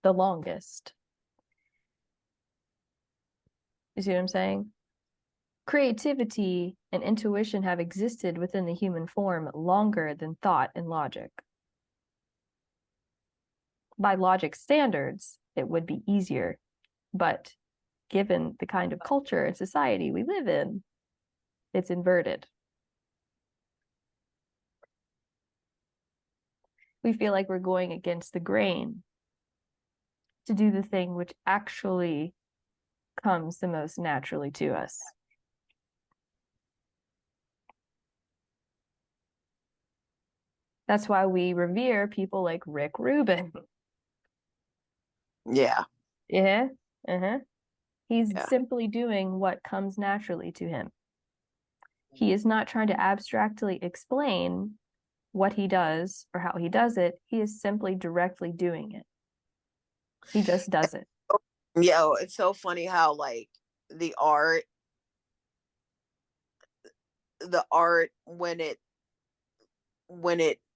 the longest. You see what I'm saying? Creativity and intuition have existed within the human form longer than thought and logic. By logic standards, it would be easier, but given the kind of culture and society we live in, it's inverted. We feel like we're going against the grain to do the thing which actually comes the most naturally to us. That's why we revere people like Rick Rubin. Yeah. Yeah. He's Yeah. simply doing what comes naturally to him. He is not trying to abstractly explain what he does or how he does it. He is simply directly doing it. He just does it. Yo, it's so funny how like the art when it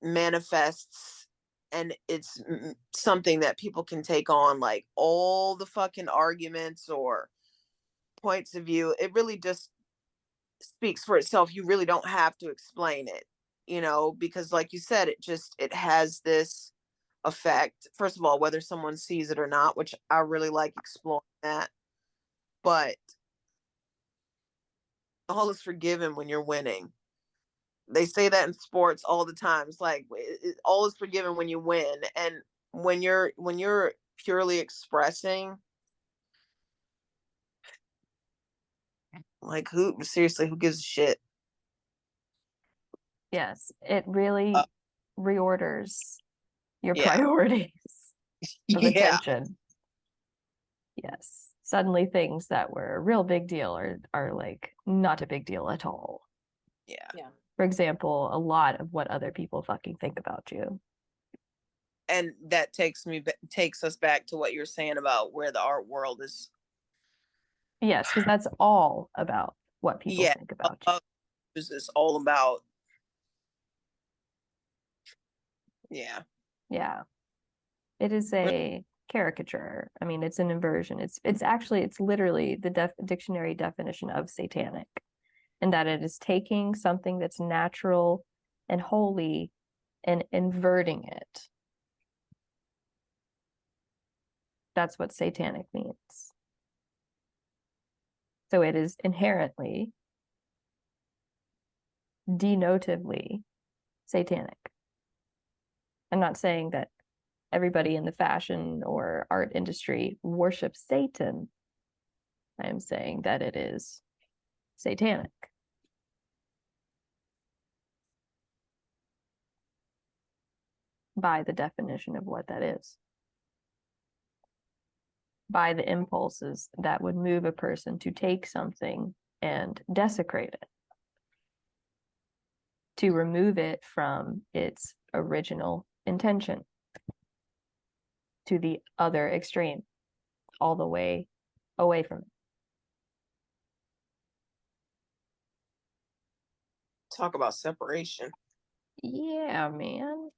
manifests and it's something that people can take on, like all the fucking arguments or points of view, it really just speaks for itself. You really don't have to explain it, because like you said, it has this effect. First of all, whether someone sees it or not, which I really like exploring that. But all is forgiven when you're winning. They say that in sports all the time. It's like all is forgiven when you win, and when you're purely expressing, like who gives a shit? Yes, it really reorders your Yeah. priorities of Yeah. attention. Yes. Suddenly things that were a real big deal are like not a big deal at all. Yeah. Yeah. For example, a lot of what other people fucking think about you. And that takes us back to what you're saying about where the art world is. Yes, because that's all about what people think about you. It's all about. Yeah. Yeah. It is a caricature. I mean, it's an inversion. It's literally the dictionary definition of satanic, and that it is taking something that's natural and holy and inverting it. That's what satanic means. So it is inherently, denotively satanic. I'm not saying that everybody in the fashion or art industry worships Satan. I am saying that it is satanic. By the definition of what that is. By the impulses that would move a person to take something and desecrate it. To remove it from its original intention. To the other extreme. All the way away from it. Talk about separation. Yeah, man.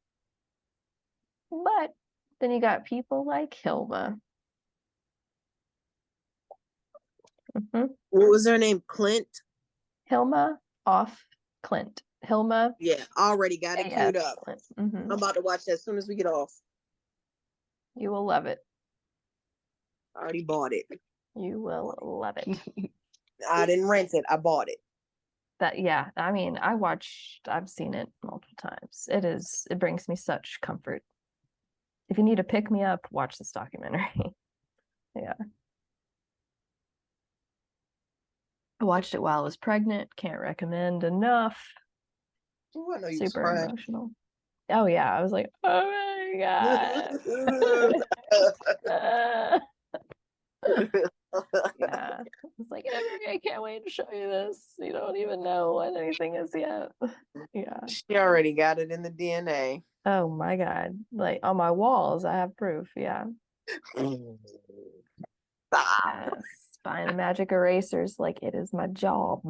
But then you got people like Hilma. What was her name? Clint? Hilma off Clint. Hilma. Yeah, already got it queued up. I'm about to watch that as soon as we get off. You will love it. I already bought it. You will love it. I didn't rent it. I bought it. I mean, I've seen it multiple times. It brings me such comfort. If you need to pick me up, watch this documentary. Yeah. I watched it while I was pregnant. Can't recommend enough. Ooh, I know you Super was crying. emotional. Oh yeah, I was like, oh my my god. Yeah. It's like, Emery, I can't wait to show you this. You don't even know what anything is yet. Yeah. She already got it in the DNA. Oh my god. Like on my walls, I have proof. Yeah. Stop. Yes. Find magic erasers like it is my job.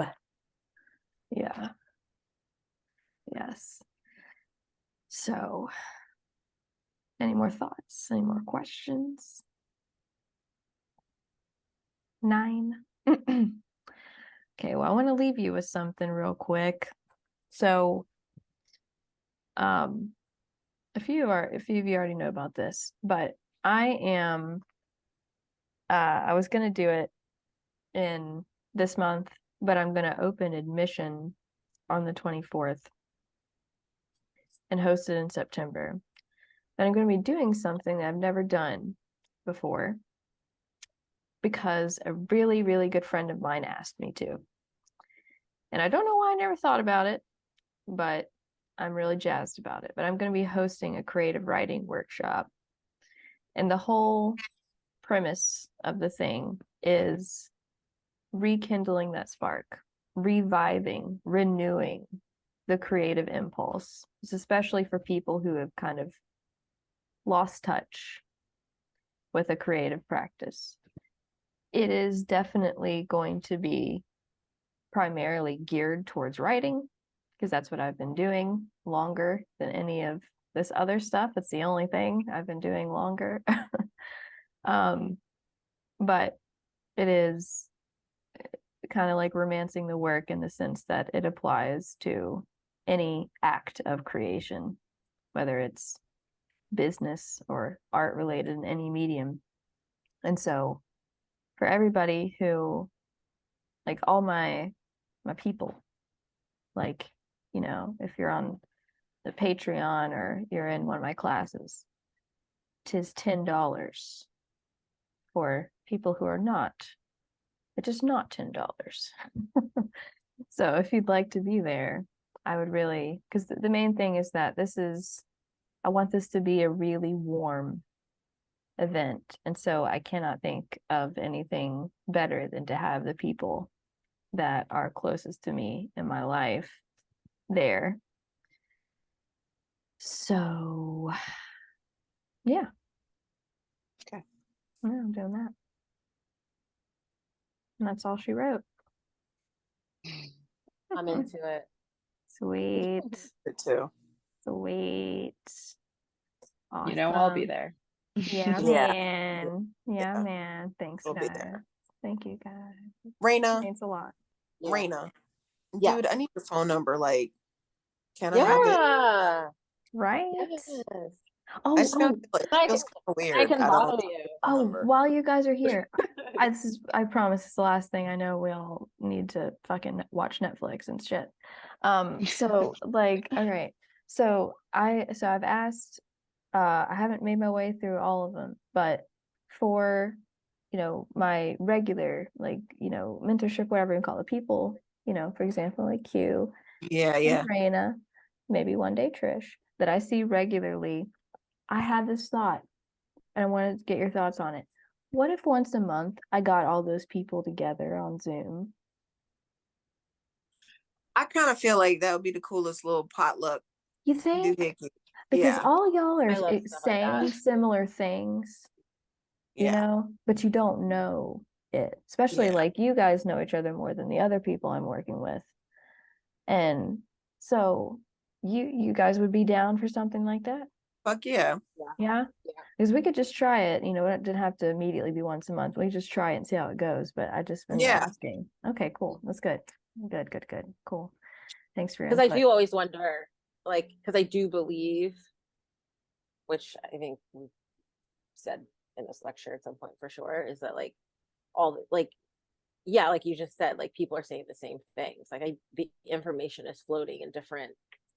Yeah. Yes. So, any more thoughts? Any more questions? 9. Okay, well, I want to leave you with something real quick. So, a few of you already know about this, but I was gonna do it in this month, but I'm gonna open admission on the 24th and host it in September. And I'm gonna be doing something that I've never done before because a really, really good friend of mine asked me to. And I don't know why I never thought about it, but I'm really jazzed about it. But I'm going to be hosting a creative writing workshop. And the whole premise of the thing is rekindling that spark, reviving, renewing the creative impulse. It's especially for people who have kind of lost touch with a creative practice. It is definitely going to be primarily geared towards writing, because that's what I've been doing longer than any of this other stuff. It's the only thing I've been doing longer. But it is kind of like romancing the work in the sense that it applies to any act of creation, whether it's business or art related in any medium. And so for everybody who, like all my people, like, you know, if you're on the Patreon or you're in one of my classes, 'tis $10. For people who are not, it is not $10. So if you'd like to be there, I would really, because the main thing is that I want this to be a really warm event. And so I cannot think of anything better than to have the people that are closest to me in my life there. So, yeah. Okay. Yeah, I'm doing that. And that's all she wrote. I'm into it. Sweet. It too. Sweet. Awesome. You know, I'll be there. Yeah, Yeah. man. Yeah, Yeah. man. Thanks, We'll be guys. there. Thank you, guys. Raina, Thanks a lot. Yeah. Raina, Yeah. dude, I need your phone number. Like, can I have it? Yeah. Right? Yes. Oh, I just oh, kind of feel, I it feels can- kind of weird. I can I don't bottle know you. the oh, number. while you guys are here, I promise it's the last thing. I know we all need to fucking watch Netflix and shit. So like, all right. So I've asked, I haven't made my way through all of them, but for, you know, my regular, like, you know, mentorship, whatever you call it, people, you know, for example, like Q Yeah, yeah. and Raina, maybe one day Trish, that I see regularly. I had this thought and I wanted to get your thoughts on it. What if once a month I got all those people together on Zoom? I kind of feel like that would be the coolest little potluck You think? doohickey. Because Yeah, all y'all are I love stuff like saying that. similar things, you yeah, know, but you don't know it. Especially yeah. like you guys know each other more than the other people I'm working with. And so you guys would be down for something like that? Fuck yeah. Yeah? Yeah. Because we could just try it, you know, it didn't have to immediately be once a month. We could just try it and see how it goes. But I just been Yeah. asking. Okay, cool. That's good. Good. Cool. Thanks for your Because I input. do always wonder, like, because I do believe, which I think we said in this lecture at some point for sure, is that like like, yeah, like you just said, like people are saying the same things. Like the information is floating in different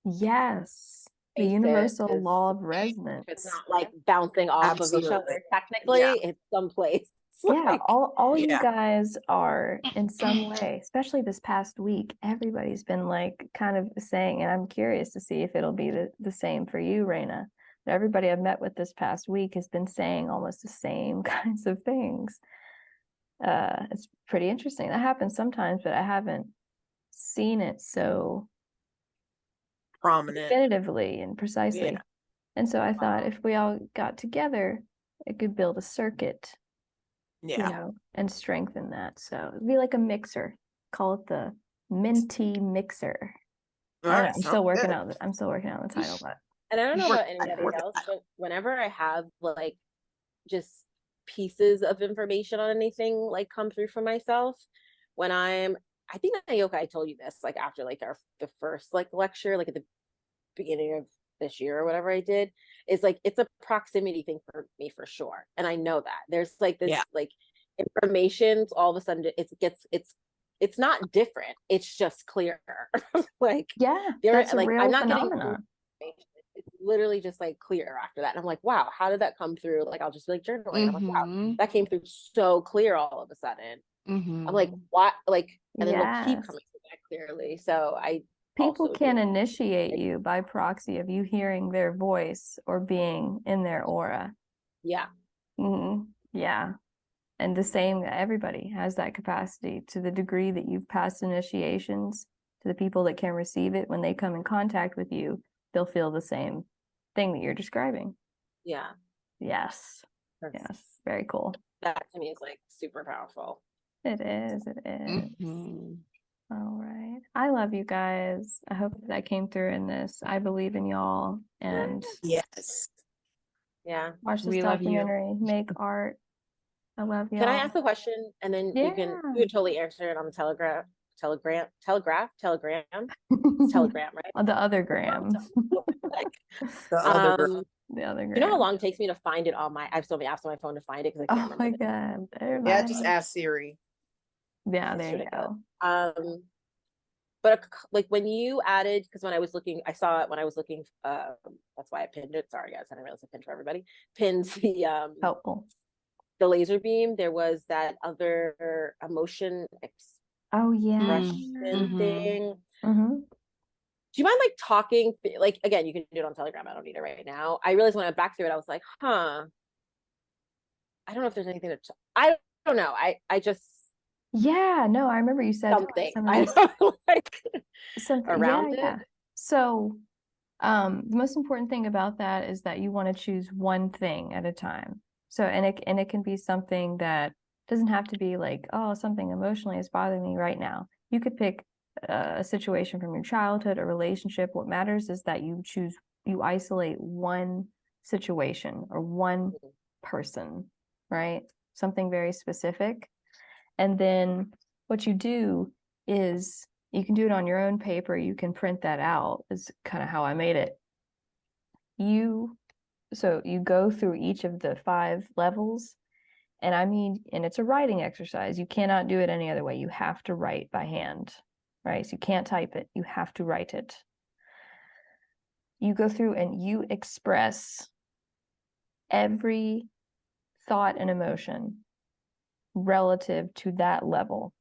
Yes. The places. universal law of If resonance. it's not like bouncing off of each Absolutely. other, technically, Yeah. it's someplace. Yeah, Like, all you Yeah. guys are in some way, especially this past week, everybody's been like kind of saying, and I'm curious to see if it'll be the same for you, Raina, Everybody I've met with this past week has been saying almost the same kinds of things. It's pretty interesting. That happens sometimes, but I haven't seen it so Prominent. definitively and precisely. Yeah. And so I thought if we all got together, it could build a circuit, Yeah. you know, and strengthen that. So it'd be like a mixer. Call it the Minty Mixer. All I don't know, right, I'm sounds still working good. on I'm still working on the title, but And I don't know Work- about anybody work- else, but whenever I have like just pieces of information on anything like come through for myself, when I think that nyoka, I told you this like after like the first like lecture, like at the beginning of this year or whatever I did, is like it's a proximity thing for me for sure. And I know that there's like this like information all of a sudden it's not different, it's just clearer. Like yeah, there that's a like real I'm not getting phenomenon. it's literally just like clear after that. And I'm like, wow, how did that come through? Like I'll just be like journaling. I'm like, wow, that came through so clear all of a sudden. I'm like, what? Like, and then it'll keep Yes. coming through that clearly. So I People also can do. initiate you by proxy of you hearing their voice or being in their aura. Yeah. Yeah. And the same, everybody has that capacity to the degree that you've passed initiations to the people that can receive it. When they come in contact with you, they'll feel the same thing that you're describing. Yeah. Yes. Yes. Very cool. That to me is like super powerful. It is. It is. All right. I love you guys. I hope that came through in this. I believe in y'all. And Yes. Yeah. watch this We love you. documentary. Make art. I love y'all. Can I ask a question and then you can totally answer it on the telegram. It's Telegram, right? On the other gram. The other girl. The other gram. You know how long it takes me to find it on my I have so many apps on my phone to find it because I can't Oh my remember. God. Yeah, just ask Siri. Yeah, It's there you ridiculous. go. But like when you added, because when I was looking, I saw it when I was looking. That's why I pinned it. Sorry, guys, I didn't realize I pinned for everybody. Pinned Helpful. the laser beam. There was that other emotion Oh yeah. expression thing. Mm-hmm. Do you mind like talking? Like again, you can do it on Telegram. I don't need it right now. I realized when I went back through it, I was like, huh. I don't know if there's anything to. I don't know. I just. Yeah, no, I remember you said Something. some of I these, don't know, like something around yeah. it. So the most important thing about that is that you want to choose one thing at a time. So and it can be something that doesn't have to be like, oh, something emotionally is bothering me right now. You could pick a situation from your childhood, a relationship. What matters is that you isolate one situation or one person, right? Something very specific. And then what you do is you can do it on your own paper. You can print that out, is kind of how I made it. So you go through each of the 5 levels, and it's a writing exercise. You cannot do it any other way. You have to write by hand, right? So you can't type it. You have to write it. You go through and you express every thought and emotion relative to that level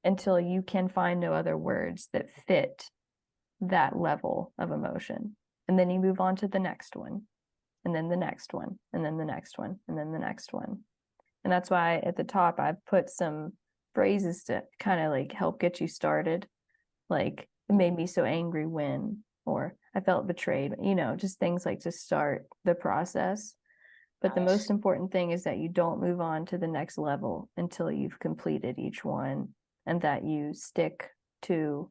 until you can find no other words that fit that level of emotion. And then you move on to the next one, and then the next one, and then the next one, and then the next one. And that's why at the top I've put some phrases to kind of like help get you started. Like, it made me so angry when, or I felt betrayed, just things like to start the process. But the most important thing is that you don't move on to the next level until you've completed each one, and that you stick to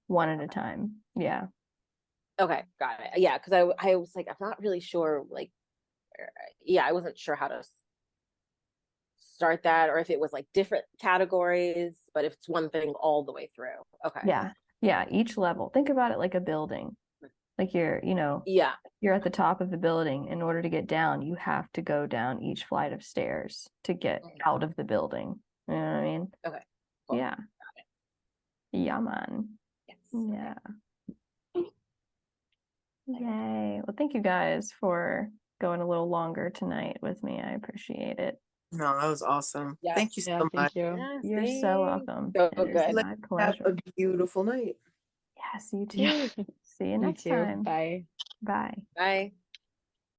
one at a time. Yeah. Okay, got it. Yeah, because I was like, I'm not really sure. Like, I wasn't sure how to start that, or if it was like different categories, but if it's one thing all the way through. Okay. Yeah. Each level. Think about it like a building. Like you're at the top of the building. In order to get down, you have to go down each flight of stairs to get out of the building. You know what I mean? Okay. Cool. Yeah. Yeah, man. Yes. Yeah. Yay. Well, thank you guys for going a little longer tonight with me. I appreciate it. No, that was awesome. Yes. Thank you so much. Thank you. Yes, You're so welcome. So It is good. my Have pleasure. a beautiful night. Yes, you too. Yeah. See you You next too. time. Bye. Bye. Bye.